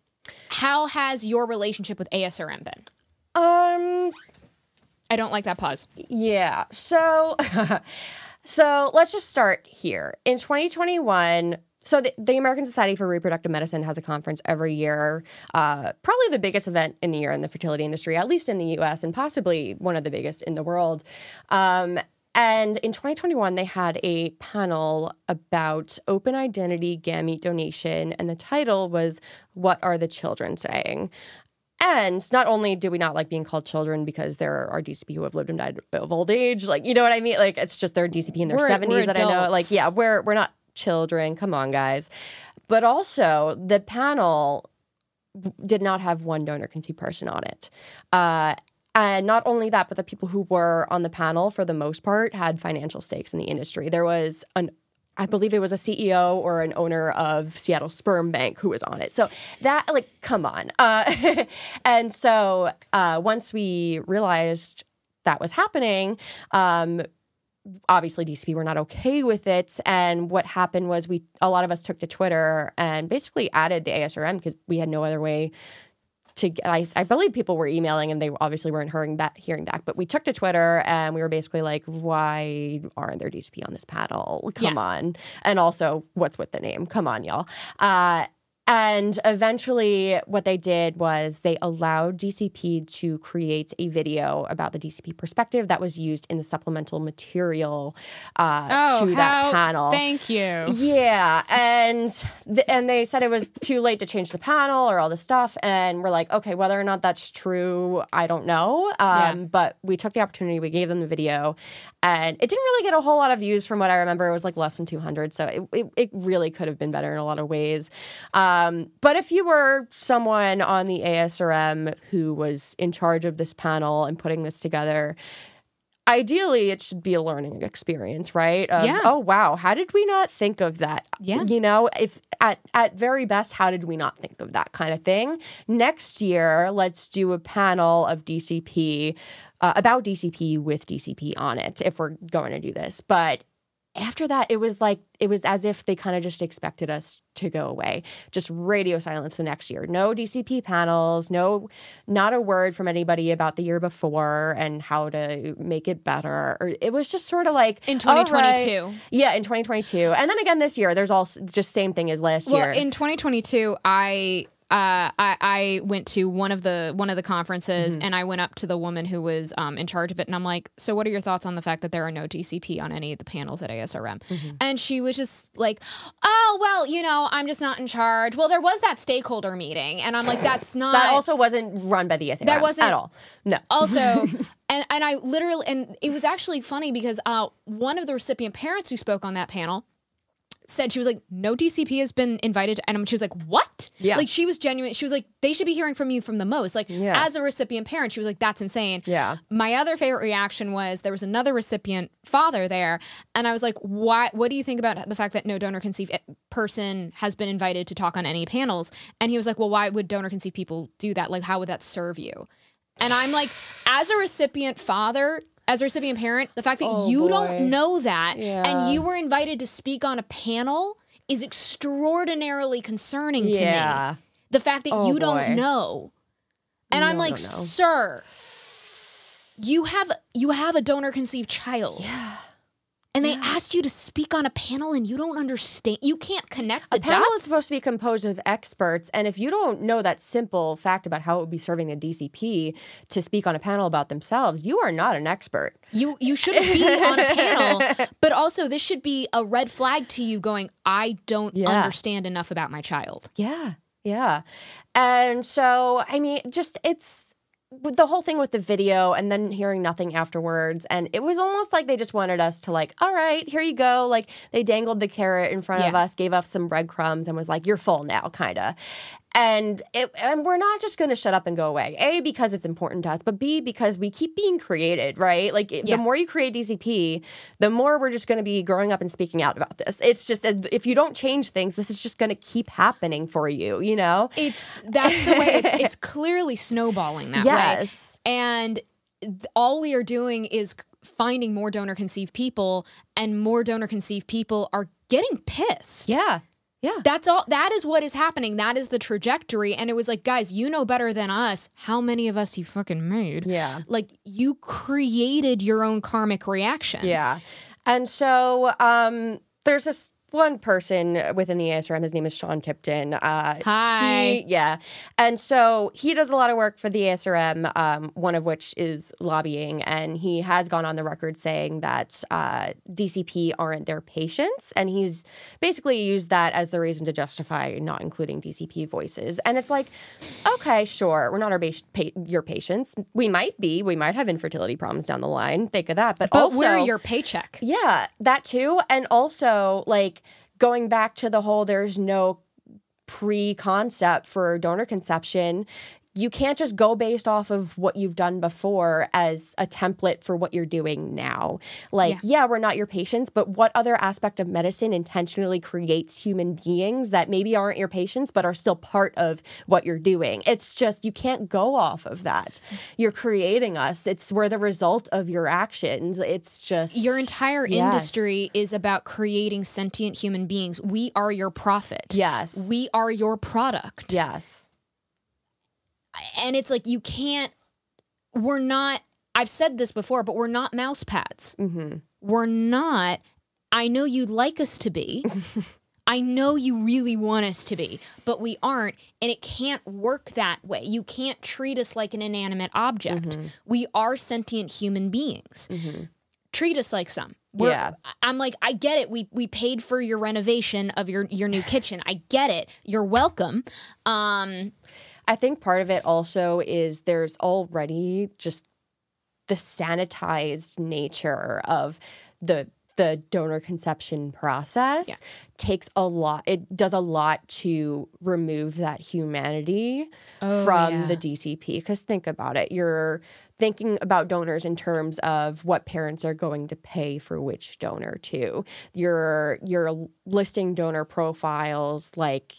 How has your relationship with ASRM been? I don't like that pause.
Yeah. So, so let's just start here. In 2021, so the American Society for Reproductive Medicine has a conference every year, probably the biggest event in the year in the fertility industry, at least in the U.S., and possibly one of the biggest in the world. And in 2021, they had a panel about open identity gamete donation, and the title was, "What Are the Children Saying?" And not only do we not like being called children because there are DCP who have lived and died of old age, like, you know what I mean? Like, it's just they're DCP in their 70s that I know. Like, yeah, we're not children. Come on, guys. But also, the panel did not have one donor-conceived person on it. And not only that, but the people who were on the panel, for the most part, had financial stakes in the industry. There was I believe it was a CEO or an owner of Seattle Sperm Bank who was on it. So that, like, come on. And so once we realized that was happening, obviously DCP were not okay with it. And what happened was a lot of us took to Twitter and basically added the ASRM because we had no other way to, I believe people were emailing and they obviously weren't hearing back, but we took to Twitter and we were basically like, why aren't there DCP on this panel? Come on. And also, what's with the name? Come on, y'all. And eventually what they did was they allowed DCP to create a video about the DCP perspective that was used in the supplemental material to that panel.
Thank you.
Yeah. And they said it was too late to change the panel or all this stuff. And we're like, okay, whether or not that's true, I don't know. But we took the opportunity. We gave them the video. And it didn't really get a whole lot of views from what I remember. It was like less than 200. So it really could have been better in a lot of ways. But if you were someone on the ASRM who was in charge of this panel and putting this together, ideally it should be a learning experience, right? Oh, wow, how did we not think of that?
Yeah.
You know, if at very best, how did we not think of that kind of thing? Next year, let's do a panel of DCP, about DCP with DCP on it, if we're going to do this. But after that, it was as if they kind of just expected us to go away. Just radio silence the next year. No DCP panels, not a word from anybody about the year before and how to make it better. Or it was just sort of like
in 2022.
Right. Yeah, in 2022. And then again this year, there's also just same thing as last year.
Well, in 2022, I went to one of the conferences and I went up to the woman who was in charge of it and I'm like, so what are your thoughts on the fact that there are no DCP on any of the panels at ASRM? And she was just like, oh, well, you know, I'm just not in charge. Well, there was that stakeholder meeting and I'm like, that's not...
That also wasn't run by the ASRM.
That wasn't...
At all. No.
Also... And I literally... And it was actually funny because one of the recipient parents who spoke on that panel said, she was like, no DCP has been invited. And she was like, what?
Yeah.
Like, she was genuine. She was like, they should be hearing from you from the most. Like, as a recipient parent, she was like, that's insane.
Yeah.
My other favorite reaction was there was another recipient father there. And I was like, what do you think about the fact that no donor conceived person has been invited to talk on any panels? And he was like, well, why would donor conceived people do that? Like, how would that serve you? And I'm like, as a recipient father... As a recipient parent, the fact that you don't know that and you were invited to speak on a panel is extraordinarily concerning to me. The fact that you don't know. And I'm like, sir, you have a donor-conceived child. Yeah. And they asked you to speak on a panel and you don't understand. You can't connect the dots.
A panel is supposed to be composed of experts. And if you don't know that simple fact about how it would be serving a DCP to speak on a panel about themselves, you are not an expert.
You shouldn't be on a panel. But also, this should be a red flag to you going, I don't understand enough about my child.
Yeah. Yeah. And so, I mean, just it's... the whole thing with the video and then hearing nothing afterwards. And it was almost like they just wanted us to like, all right, here you go. Like they dangled the carrot in front of us, gave us some breadcrumbs and was like, you're full now, kind of. And we're not just going to shut up and go away. A, because it's important to us, but B, because we keep being created, right? Like, the more you create DCP, the more we're just going to be growing up and speaking out about this. It's just, if you don't change things, this is just going to keep happening for you, you know?
That's the way it's clearly snowballing that way.
Yes.
And all we are doing is finding more donor-conceived people, and more donor-conceived people are getting pissed.
Yeah. Yeah.
That's all. That is what is happening. That is the trajectory. And it was like, guys, you know better than us how many of us you fucking made.
Yeah.
Like, you created your own karmic reaction.
Yeah. And so there's this one person within the ASRM. His name is Sean Tipton.
Hi.
And so he does a lot of work for the ASRM, one of which is lobbying. And he has gone on the record saying that DCP aren't their patients. And he's basically used that as the reason to justify not including DCP voices. And it's like, okay, sure, we're not your patients. We might be. We might have infertility problems down the line. Think of that. But also,
we're your paycheck.
Yeah, that too. And also, like, going back to the whole there's no pre-concept for donor conception, you can't just go based off of what you've done before as a template for what you're doing now. Like, yeah, we're not your patients, but what other aspect of medicine intentionally creates human beings that maybe aren't your patients but are still part of what you're doing? It's just, you can't go off of that. You're creating us. We're the result of your actions. It's just...
Your entire industry is about creating sentient human beings. We are your profit.
Yes.
We are your product.
Yes.
And it's like, you can't, we're not, I've said this before, but we're not mouse pads.
Mm-hmm.
We're not, I know you'd like us to be. I know you really want us to be, but we aren't. And it can't work that way. You can't treat us like an inanimate object.
Mm-hmm.
We are sentient human beings.
Mm-hmm.
Treat us like some. I'm like, I get it. We paid for your renovation of your new kitchen. I get it. You're welcome.
I think part of it also is there's already just the sanitized nature of the donor conception process takes a lot. It does a lot to remove that humanity from the DCP. Because think about it. You're thinking about donors in terms of what parents are going to pay for which donor too. You're listing donor profiles like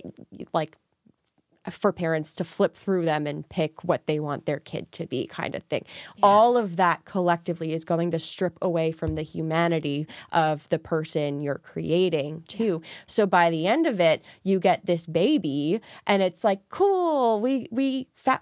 for parents to flip through them and pick what they want their kid to be, kind of thing. Yeah. All of that collectively is going to strip away from the humanity of the person you're creating too. So by the end of it, you get this baby and it's like, cool, we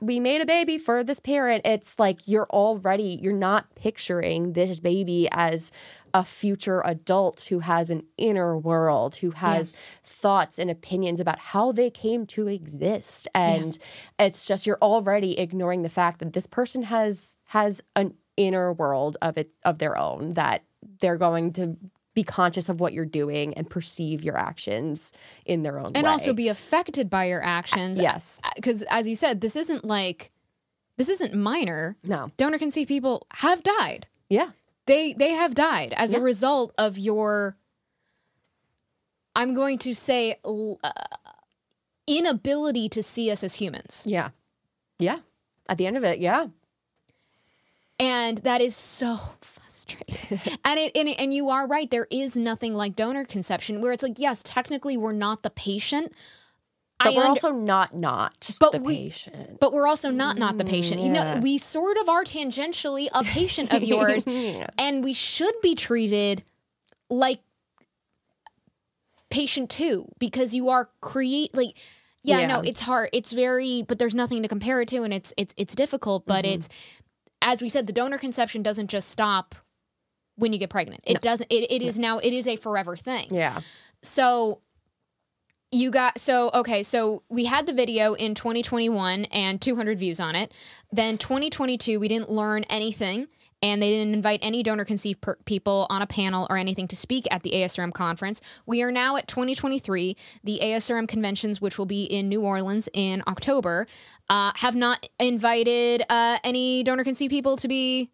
made a baby for this parent. It's like you're not picturing this baby as a future adult who has an inner world, who has thoughts and opinions about how they came to exist. And it's just, you're already ignoring the fact that this person has an inner world of their own, that they're going to be conscious of what you're doing and perceive your actions in their own way.
And also be affected by your actions.
Yes.
Because as you said, this isn't minor.
No.
Donor conceived people have died.
Yeah.
They have died as a result of your, I'm going to say, inability to see us as humans.
Yeah. Yeah. At the end of it, yeah.
And that is so frustrating. and you are right. There is nothing like donor conception where it's like, yes, technically we're not the patient.
But we're also not the patient.
But we're also not the patient. You know, we sort of are tangentially a patient of yours, and we should be treated like patient too, because you are no, it's hard. It's very, but there's nothing to compare it to, and it's difficult. But it's, as we said, the donor conception doesn't just stop when you get pregnant. It doesn't. It is now. It is a forever thing.
Yeah.
So. So we had the video in 2021 and 200 views on it. Then 2022, we didn't learn anything, and they didn't invite any donor-conceived people on a panel or anything to speak at the ASRM conference. We are now at 2023. The ASRM conventions, which will be in New Orleans in October, have not invited any donor-conceived people to be...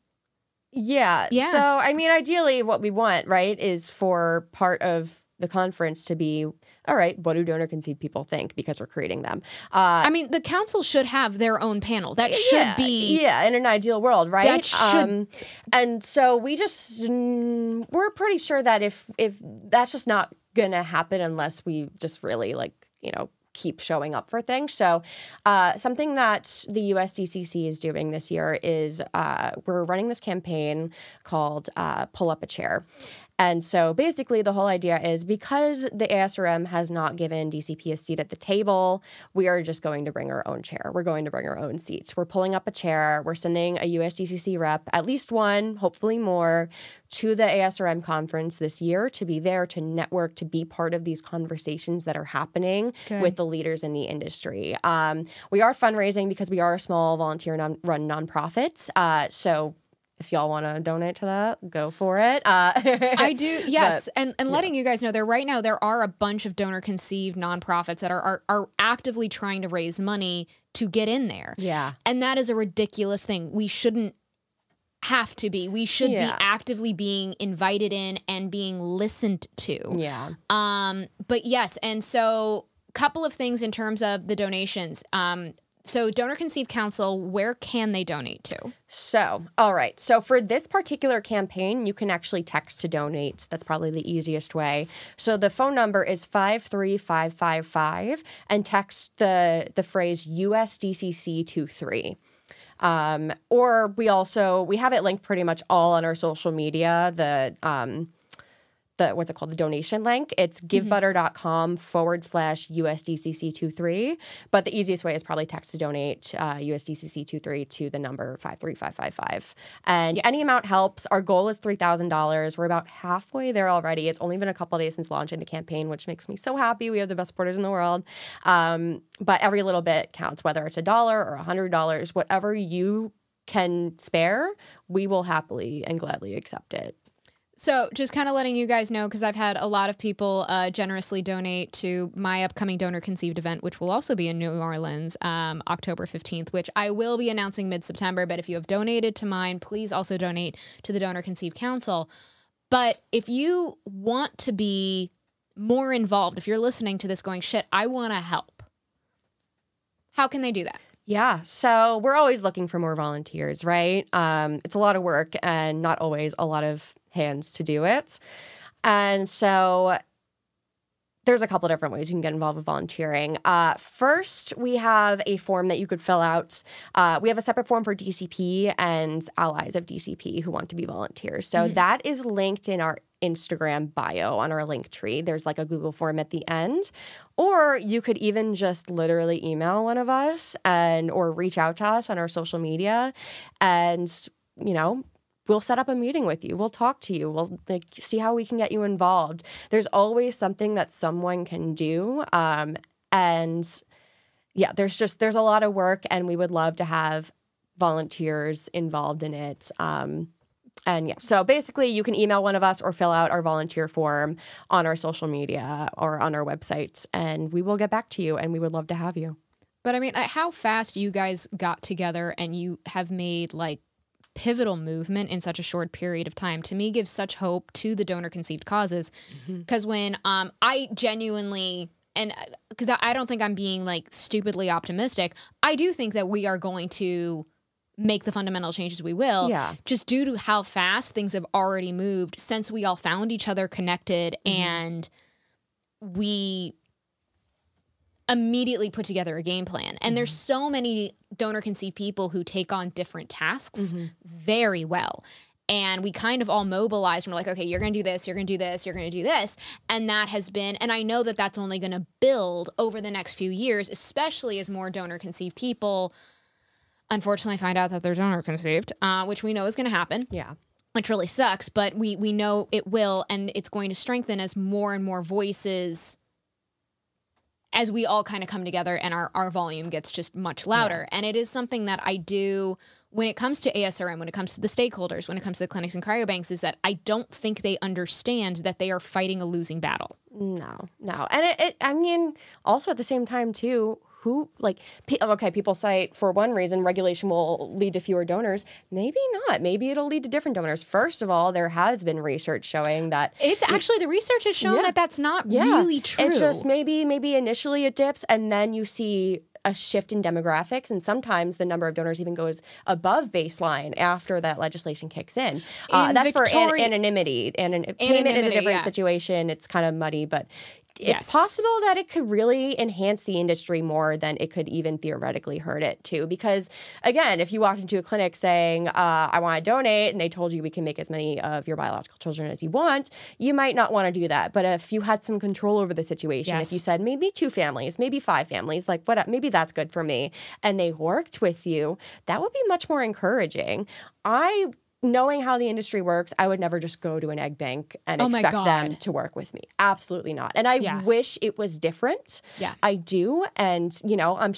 Yeah. So, I mean, ideally what we want, right, is for part of the conference to be all right, what do donor-conceived people think because we're creating them?
I mean, the council should have their own panel. That should be...
Yeah, in an ideal world, right?
That should...
And so we're pretty sure that if that's just not going to happen unless we just really, like, you know, keep showing up for things. So something that the USDCC is doing this year is we're running this campaign called Pull Up a Chair. And so basically the whole idea is because the ASRM has not given DCP a seat at the table, we are just going to bring our own chair. We're going to bring our own seats. We're pulling up a chair. We're sending a USDCC rep, at least one, hopefully more, to the ASRM conference this year to be there, to network, to be part of these conversations that are happening with the leaders in the industry. We are fundraising because we are a small volunteer-run nonprofit. So if y'all want to donate to that, go for it.
I do, yes. But, and letting you guys know, right now there are a bunch of donor-conceived nonprofits that are actively trying to raise money to get in there.
Yeah.
And that is a ridiculous thing. We shouldn't have to be. We should be actively being invited in and being listened to.
Yeah.
But yes, and so a couple of things in terms of the donations. So Donor Conceived Council, where can they donate to?
So, all right. So for this particular campaign, you can actually text to donate. That's probably the easiest way. So the phone number is 53555 and text the phrase USDCC23. Or we have it linked pretty much all on our social media. The what's it called? The donation link. It's givebutter.com/USDCC23. But the easiest way is probably text to donate USDCC23 to the number 53555. And any amount helps. Our goal is $3,000. We're about halfway there already. It's only been a couple of days since launching the campaign, which makes me so happy. We have the best supporters in the world. But every little bit counts, whether it's $1 or $100, whatever you can spare, we will happily and gladly accept it.
So just kind of letting you guys know, because I've had a lot of people generously donate to my upcoming Donor Conceived event, which will also be in New Orleans, October 15th, which I will be announcing mid-September. But if you have donated to mine, please also donate to the Donor Conceived Council. But if you want to be more involved, if you're listening to this going, shit, I want to help, how can they do that?
Yeah, so we're always looking for more volunteers, right? It's a lot of work and not always a lot of hands to do it. And so there's a couple different ways you can get involved with volunteering. First, we have a form that you could fill out. We have a separate form for DCP and allies of DCP who want to be volunteers. So that is linked in our Instagram bio on our link tree. There's like a Google form at the end. Or you could even just literally email one of us or reach out to us on our social media and, you know, we'll set up a meeting with you. We'll talk to you. We'll see how we can get you involved. There's always something that someone can do. And yeah, there's a lot of work and we would love to have volunteers involved in it. And yeah, so basically you can email one of us or fill out our volunteer form on our social media or on our websites, and we will get back to you, and we would love to have you.
But I mean, how fast you guys got together and you have made like pivotal movement in such a short period of time, to me gives such hope to the donor conceived causes. Because when I genuinely, and because I don't think I'm being like stupidly optimistic, I do think that we are going to make the fundamental changes we will, just due to how fast things have already moved since we all found each other connected and we immediately put together a game plan. And there's so many donor conceived people who take on different tasks very well. And we kind of all mobilized and we're like, okay, you're going to do this, you're going to do this, you're going to do this. And that has been, and I know that that's only going to build over the next few years, especially as more donor conceived people unfortunately find out that they're donor conceived, which we know is going to happen.
Yeah.
Which really sucks, but we know it will, and it's going to strengthen as more and more voices, as we all kind of come together and our volume gets just much louder. And it is something that I do when it comes to ASRM, when it comes to the stakeholders, when it comes to the clinics and cryobanks, is that I don't think they understand that they are fighting a losing battle.
No. And I mean, also at the same time too, okay, people cite for one reason regulation will lead to fewer donors. Maybe not. Maybe it'll lead to different donors. First of all, there has been research showing that
it's actually the research has shown that that's not really true.
It's just maybe initially it dips and then you see a shift in demographics, and sometimes the number of donors even goes above baseline after that legislation kicks in. That's for anonymity. And payment is a different situation. It's kind of muddy, but it's possible that it could really enhance the industry more than it could even theoretically hurt it too. Because again, if you walked into a clinic saying, I want to donate, and they told you we can make as many of your biological children as you want, you might not want to do that. But if you had some control over the situation, if you said maybe 2 families, maybe 5 families, like maybe that's good for me, and they worked with you, that would be much more encouraging. Knowing how the industry works, I would never just go to an egg bank and expect them to work with me. Absolutely not. And I wish it was different. Yeah. I do. And, I'm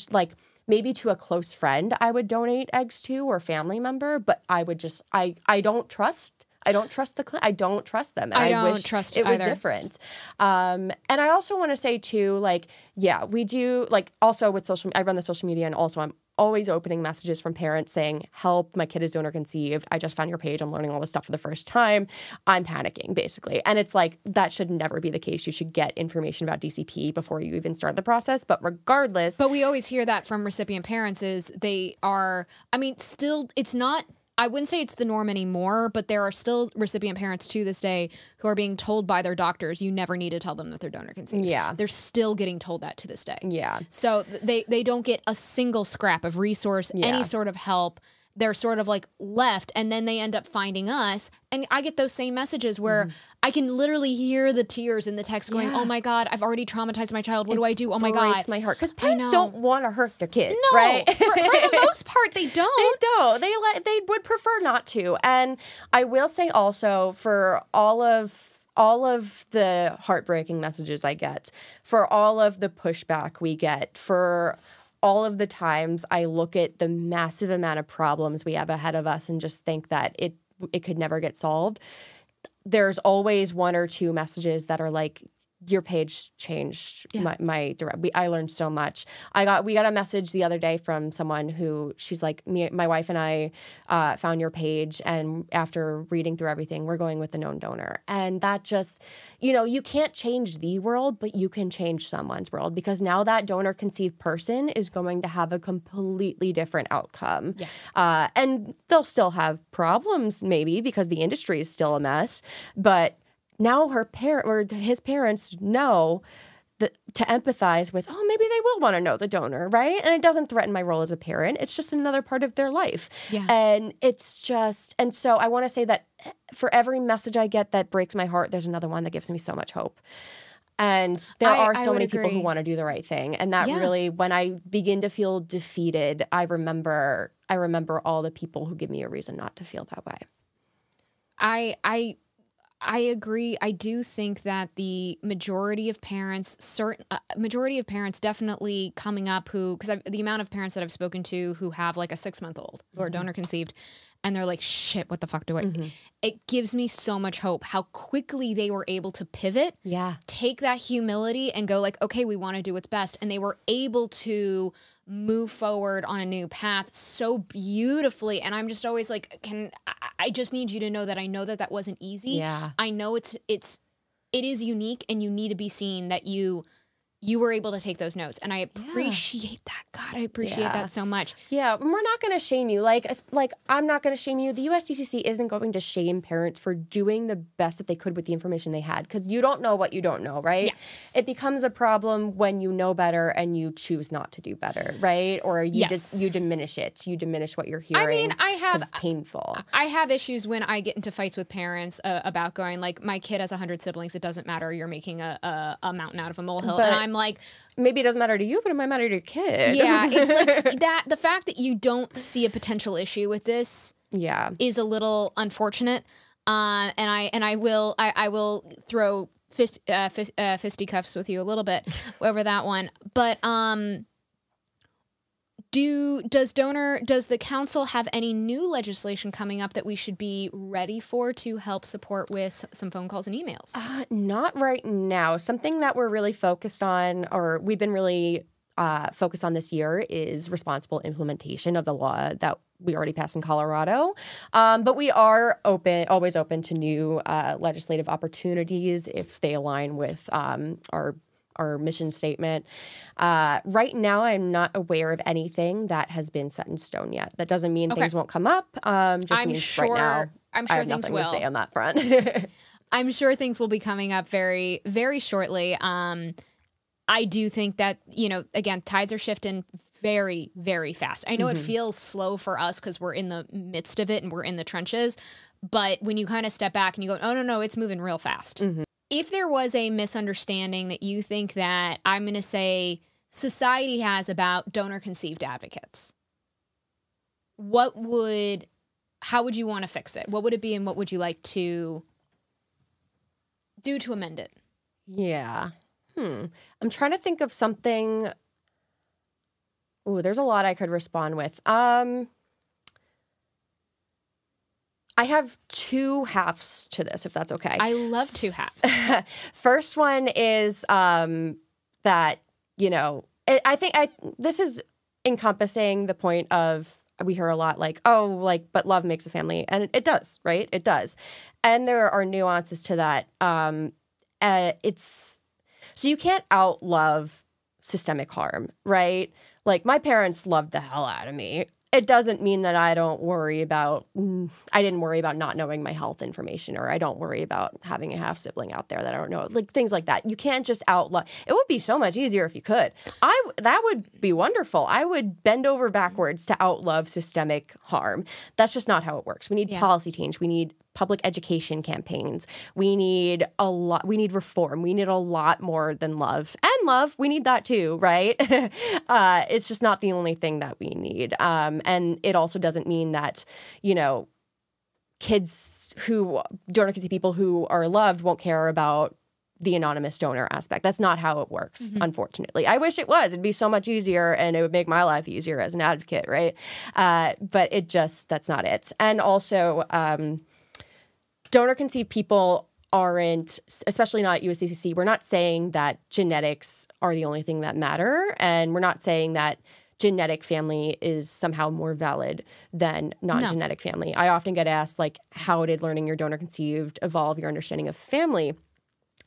maybe to a close friend I would donate eggs to or family member, but I would just, I don't trust the I don't trust them. And I wish trust it was different. And I also want to say too, we do also with I run the social media, and also I'm always opening messages from parents saying, help, my kid is donor conceived. I just found your page. I'm learning all this stuff for the first time. I'm panicking, basically. And it's that should never be the case. You should get information about DCP before you even start the process. But regardless.
But we always hear that from recipient parents is they are, still, it's not, I wouldn't say it's the norm anymore, but there are still recipient parents to this day who are being told by their doctors, you never need to tell them that they're donor conceived. Yeah. They're still getting told that to this day. Yeah. So they don't get a single scrap of resource, any sort of help. They're sort of left, and then they end up finding us. And I get those same messages where I can literally hear the tears in the text going, oh my God, I've already traumatized my child. What do I do? Oh my God. It breaks
my heart. Because parents don't want to hurt their kids,
no,
right?
for the most part, they don't.
They don't. They would prefer not to. And I will say also, for all of the heartbreaking messages I get, for all of the pushback we get, for all of the times I look at the massive amount of problems we have ahead of us and just think that it could never get solved, there's always 1 or 2 messages that are your page changed my direct. I learned so much. We got a message the other day from someone who she's like, my wife and I found your page, and after reading through everything, we're going with the known donor. And that just, you can't change the world, but you can change someone's world, because now that donor conceived person is going to have a completely different outcome. Yeah. And they'll still have problems maybe because the industry is still a mess, but now his parents know to empathize with, maybe they will want to know the donor, right? And it doesn't threaten my role as a parent. It's just another part of their life. Yeah. And so I want to say that for every message I get that breaks my heart, there's another one that gives me so much hope. And there are so many people who want to do the right thing. And that really, when I begin to feel defeated, I remember all the people who give me a reason not to feel that way.
I agree. I do think that the majority of parents, definitely coming up because the amount of parents that I've spoken to who have a 6-month-old who are donor conceived, and they're like, shit, what the fuck do I, it gives me so much hope how quickly they were able to pivot, take that humility and go okay, we want to do what's best. And they were able to move forward on a new path so beautifully. And I'm just always I just need you to know that I know that wasn't easy. Yeah. I know it is unique, and you need to be seen that you were able to take those notes. And I appreciate that. God, I appreciate that so much.
Yeah, we're not going to shame you. I'm not going to shame you. The USDCC isn't going to shame parents for doing the best that they could with the information they had, because you don't know what you don't know, right? Yeah. It becomes a problem when you know better and you choose not to do better, right? Or you diminish it. You diminish what you're hearing. It's painful.
I have issues when I get into fights with parents about going my kid has 100 siblings. It doesn't matter. You're making a mountain out of a molehill. And I'm
maybe it doesn't matter to you, but it might matter to your kid.
Yeah, it's that the fact that you don't see a potential issue with this is a little unfortunate. And I will throw fisticuffs with you a little bit over that one. But does the council have any new legislation coming up that we should be ready for to help support with some phone calls and emails?
Not right now. Something that we're really focused on, or we've been really focus on this year is responsible implementation of the law that we already passed in Colorado. But we are always open to new legislative opportunities if they align with our mission statement. Right now, I'm not aware of anything that has been set in stone yet. That doesn't mean things won't come up. Just means right now,
I'm sure
I have
things
nothing
will.
to say on that front.
I'm sure things will be coming up very, very shortly. I do think that, again, tides are shifting very, very fast. I know it feels slow for us because we're in the midst of it and we're in the trenches. But when you kind of step back and you go, oh, no, it's moving real fast. If there was a misunderstanding that you think that, I'm going to say, society has about donor-conceived advocates, how would you want to fix it? What would it be, and what would you like to do to amend it?
Yeah. I'm trying to think of something. Ooh, there's a lot I could respond with. I have two halves to this, if that's okay.
I love two halves.
First one is that, I think this is encompassing the point of, we hear a lot like, but love makes a family. And it does, right? It does. And there are nuances to that. So you can't out-love systemic harm, right? Like, my parents loved the hell out of me. It doesn't mean that I didn't worry about not knowing my health information, or I don't worry about having a half sibling out there that I don't know, like things like that. You can't just out-love. It would be so much easier if you could. That would be wonderful. I would bend over backwards to out-love systemic harm. That's just not how it works. We need policy change. We need public education campaigns. We need reform. We need a lot more than love. And love, we need that too, right? It's just not the only thing that we need. And it also doesn't mean that, donor-conceived people who are loved won't care about the anonymous donor aspect. That's not how it works, unfortunately. I wish it was. It'd be so much easier, and it would make my life easier as an advocate, right? But that's not it. And also, donor-conceived people aren't, especially not at USCDD, we're not saying that genetics are the only thing that matter, and we're not saying that genetic family is somehow more valid than non-genetic family. I often get asked, like, how did learning your donor-conceived evolve your understanding of family?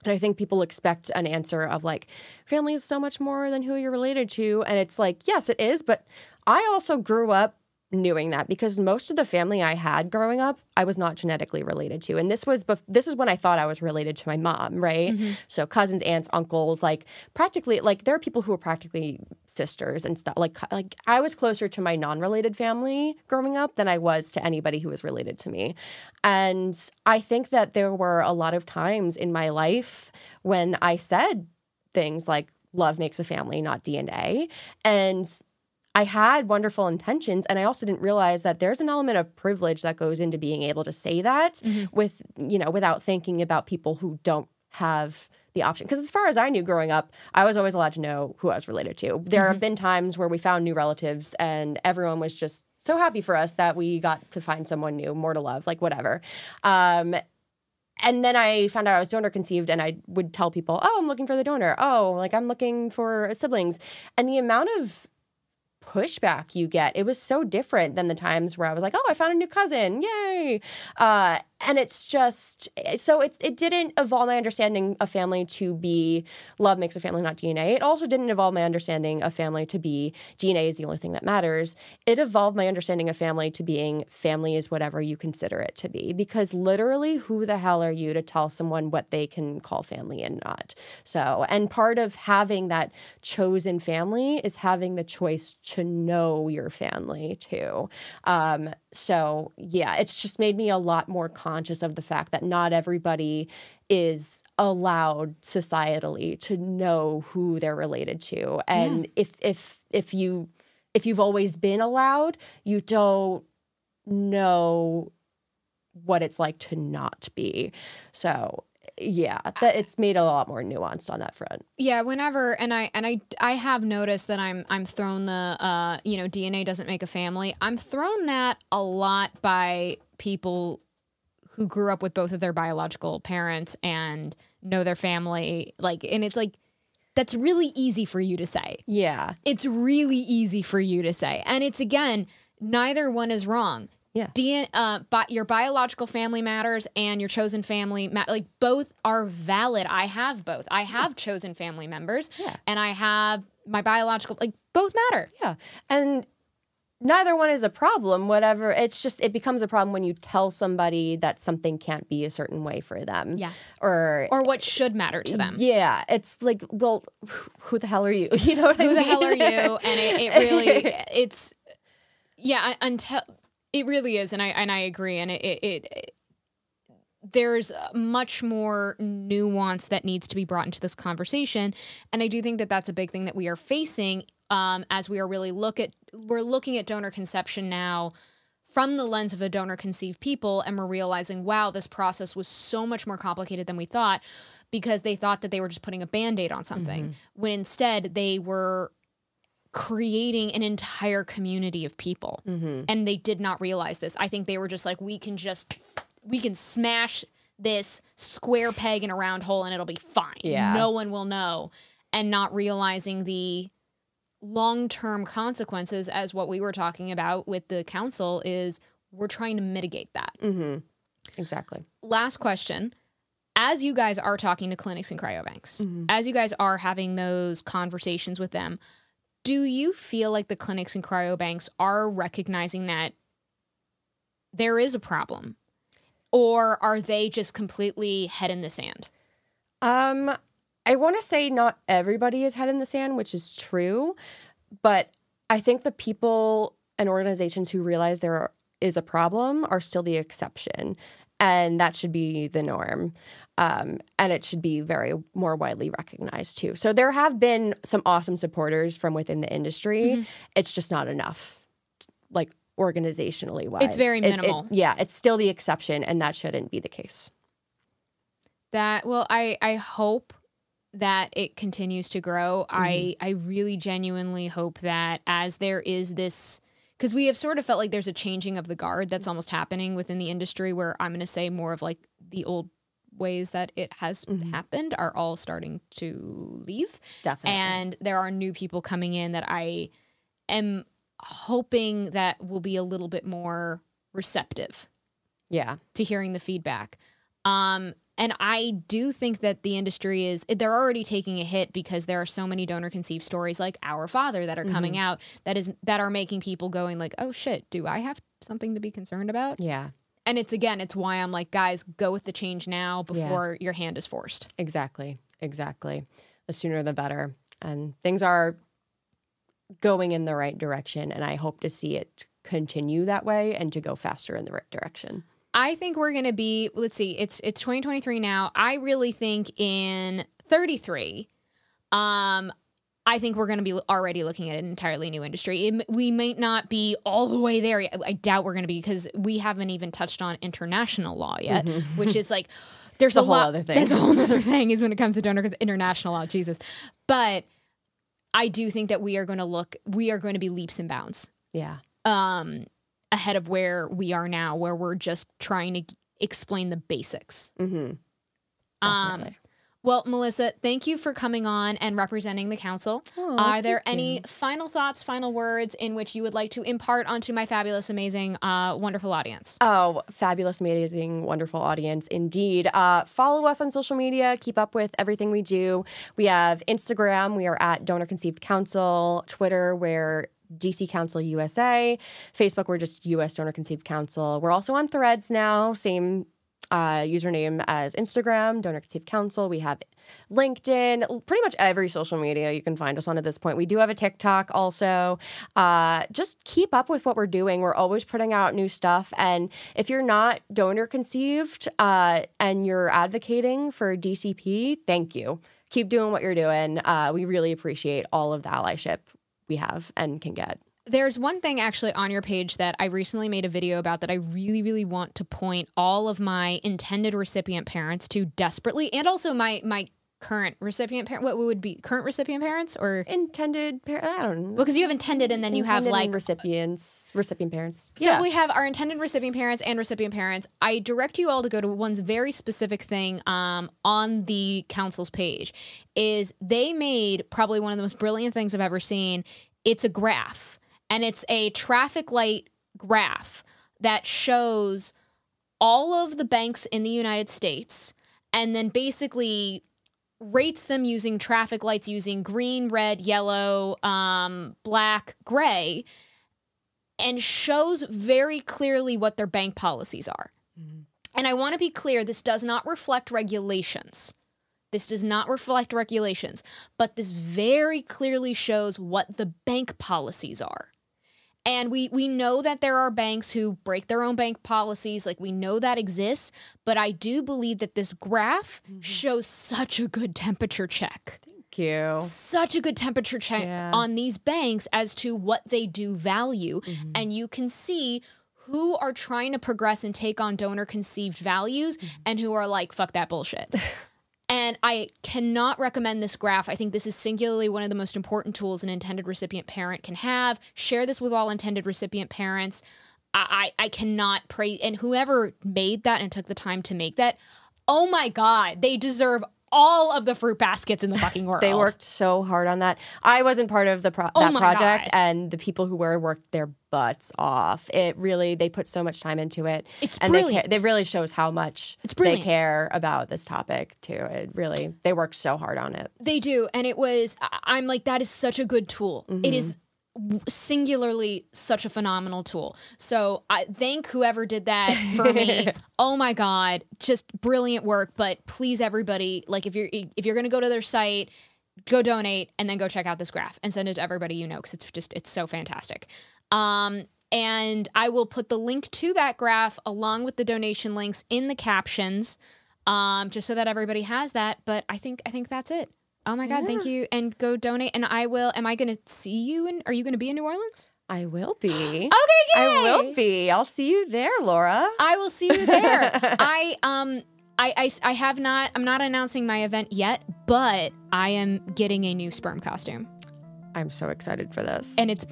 And I think people expect an answer of, like, family is so much more than who you're related to. And it's like, yes, it is, but I also grew up knowing that, because most of the family I had growing up, I was not genetically related to. And this is when I thought I was related to my mom, right? So cousins, aunts, uncles, like practically, like there are people who are practically sisters and stuff. Like I was closer to my non-related family growing up than I was to anybody who was related to me. And I think that there were a lot of times in my life when I said things like, love makes a family, not DNA. And I had wonderful intentions, and I also didn't realize that there's an element of privilege that goes into being able to say that without thinking about people who don't have the option. Because as far as I knew growing up, I was always allowed to know who I was related to. There have been times where we found new relatives, and everyone was just so happy for us that we got to find someone new, more to love, like whatever. And then I found out I was donor conceived, and I would tell people, oh, I'm looking for the donor. Oh, like I'm looking for siblings. And the amount of pushback you get, it was so different than the times where I was like, oh, I found a new cousin, yay. And it's just, so it didn't evolve my understanding of family to be love makes a family, not DNA. It also didn't evolve my understanding of family to be DNA is the only thing that matters. It evolved my understanding of family to being family is whatever you consider it to be. Because literally, who the hell are you to tell someone what they can call family and not? So, and part of having that chosen family is having the choice to know your family too. So yeah, it's just made me a lot more conscious of the fact that not everybody is allowed societally to know who they're related to. And if you've always been allowed, you don't know what it's like to not be. So yeah, that it's made a lot more nuanced on that front.
Yeah, whenever I have noticed that I'm thrown the DNA doesn't make a family. I'm thrown that a lot by people who grew up with both of their biological parents and know their family, like, and it's like That's really easy for you to say.
Yeah.
It's really easy for you to say. And it's, again, neither one is wrong.
Yeah.
But your biological family matters and your chosen family, like both are valid. I have both. I have chosen family members and I have my biological, like both matter.
Yeah. And neither one is a problem, whatever. It's just, it becomes a problem when you tell somebody that something can't be a certain way for them.
Yeah.
Or
what should matter to them.
Yeah. It's like, well, who the hell are you? You know what I mean?
Who the hell are you? And it really, it's, yeah, until... It really is, and I agree, and it there's much more nuance that needs to be brought into this conversation, and I do think that that's a big thing that we are facing as we are really we're looking at donor conception now from the lens of a donor-conceived people, and we're realizing, wow, this process was so much more complicated than we thought, because they thought that they were just putting a Band-Aid on something, when instead they were creating an entire community of people. And they did not realize this. I think they were just like, we can smash this square peg in a round hole and it'll be fine.
Yeah.
No one will know. And not realizing the long-term consequences, as what we were talking about with the council, is we're trying to mitigate that.
Exactly.
Last question. As you guys are talking to clinics and cryobanks, as you guys are having those conversations with them, do you feel like the clinics and cryobanks are recognizing that there is a problem? Or are they just completely head in the sand?
I want to say not everybody is head in the sand, which is true. But I think the people and organizations who realize there is a problem are still the exception. And that should be the norm. And it should be very more widely recognized, too. So there have been some awesome supporters from within the industry. It's just not enough, like organizationally wise.
It's very minimal.
It's still the exception, and that shouldn't be the case.
I hope that it continues to grow. I really genuinely hope that as there is this... Because we have sort of felt like there's a changing of the guard that's almost happening within the industry, where I'm going to say more of like the old ways that it has happened are all starting to leave.
Definitely.
And there are new people coming in that I am hoping that will be a little bit more receptive to hearing the feedback. And I do think that the industry they're already taking a hit, because there are so many donor-conceived stories like Our Father that are coming out that are making people going like, oh shit, do I have something to be concerned about?
Yeah.
And it's why I'm like, guys, go with the change now before your hand is forced.
Exactly. The sooner the better. And things are going in the right direction, and I hope to see it continue that way and to go faster in the right direction.
I think we're going to be, let's see, it's 2023 now. I really think in 33, I think we're going to be already looking at an entirely new industry. We might not be all the way there yet. I doubt we're going to be, because we haven't even touched on international law yet, which is like, there's a
whole
lot.
Other thing.
That's a whole other thing is when it comes to donor international law, Jesus. But I do think that we are going to be leaps and bounds.
Yeah.
Ahead of where we are now, where we're just trying to explain the basics.
Definitely.
Well, Melissa, thank you for coming on and representing the council. Are there any final thoughts, final words in which you would like to impart onto my fabulous, amazing, wonderful audience?
Oh, fabulous, amazing, wonderful audience indeed. Follow us on social media. Keep up with everything we do. We have Instagram. We are at Donor Conceived Council. Twitter, we're DC Council USA. Facebook, we're just US Donor Conceived Council. We're also on Threads now. Same username as Instagram, Donor Conceived Council. We have LinkedIn, pretty much every social media you can find us on at this point. We do have a TikTok also. Just keep up with what we're doing. We're always putting out new stuff. And if you're not donor conceived and you're advocating for DCP, thank you. Keep doing what you're doing. We really appreciate all of the allyship we have and can get.
There's one thing actually on your page that I recently made a video about that I really, really want to point all of my intended recipient parents to desperately, and also my current recipient parent? What would be current recipient parents or
intended parent? I don't know.
Well, because you have intended and then you have like
recipient parents.
So we have our intended recipient parents and recipient parents. I direct you all to go to one very specific thing on the council's page. Is they made probably one of the most brilliant things I've ever seen. It's a graph, and it's a traffic light graph that shows all of the banks in the United States and then basically rates them using traffic lights using green, red, yellow, black, gray, and shows very clearly what their bank policies are. Mm-hmm. And I want to be clear, this does not reflect regulations. This does not reflect regulations, but this very clearly shows what the bank policies are. And we know that there are banks who break their own bank policies. Like, we know that exists. But I do believe that this graph shows such a good temperature check.
Thank you.
Such a good temperature check on these banks as to what they do value. Mm-hmm. And you can see who are trying to progress and take on donor-conceived values and who are like, fuck that bullshit. And I cannot recommend this graph. I think this is singularly one of the most important tools an intended recipient parent can have. Share this with all intended recipient parents. I cannot praise, and whoever made that and took the time to make that, oh my God, they deserve all of the fruit baskets in the fucking world.
They worked so hard on that. I wasn't part of that project, and the people who were worked their butts off. They put so much time into it.
It's
and
brilliant.
They really shows how much they care about this topic too. They worked so hard on it.
They do, and I'm like, that is such a good tool. Mm-hmm. It is singularly such a phenomenal tool. So I thank whoever did that for me. Oh my God, just brilliant work. But please, everybody, like if you're gonna go to their site, go donate and then go check out this graph and send it to everybody you know, because it's so fantastic. And I will put the link to that graph along with the donation links in the captions, just so that everybody has that. But I think that's it. Oh my God, thank you. And go donate. And I will, am I going to see you? Are you going to be in New Orleans?
I will be.
Okay, yay!
I will be. I'll see you there, Laura.
I will see you there. I have not, I'm not announcing my event yet, but I am getting a new sperm costume.
I'm so excited for this.
And it's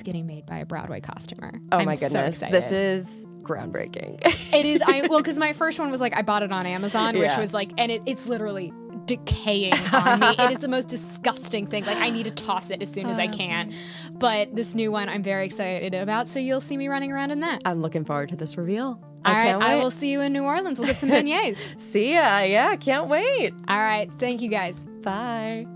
getting made by a Broadway costumer.
Oh my goodness.
So
this is groundbreaking.
It is. Because my first one was like, I bought it on Amazon, which was like, and it's literally decaying on me. It is the most disgusting thing. Like, I need to toss it as soon as I can. But this new one I'm very excited about, so you'll see me running around in that.
I'm looking forward to this reveal.
All right, I will see you in New Orleans. We'll get some beignets.
See ya. Yeah, can't wait.
All right, thank you guys.
Bye.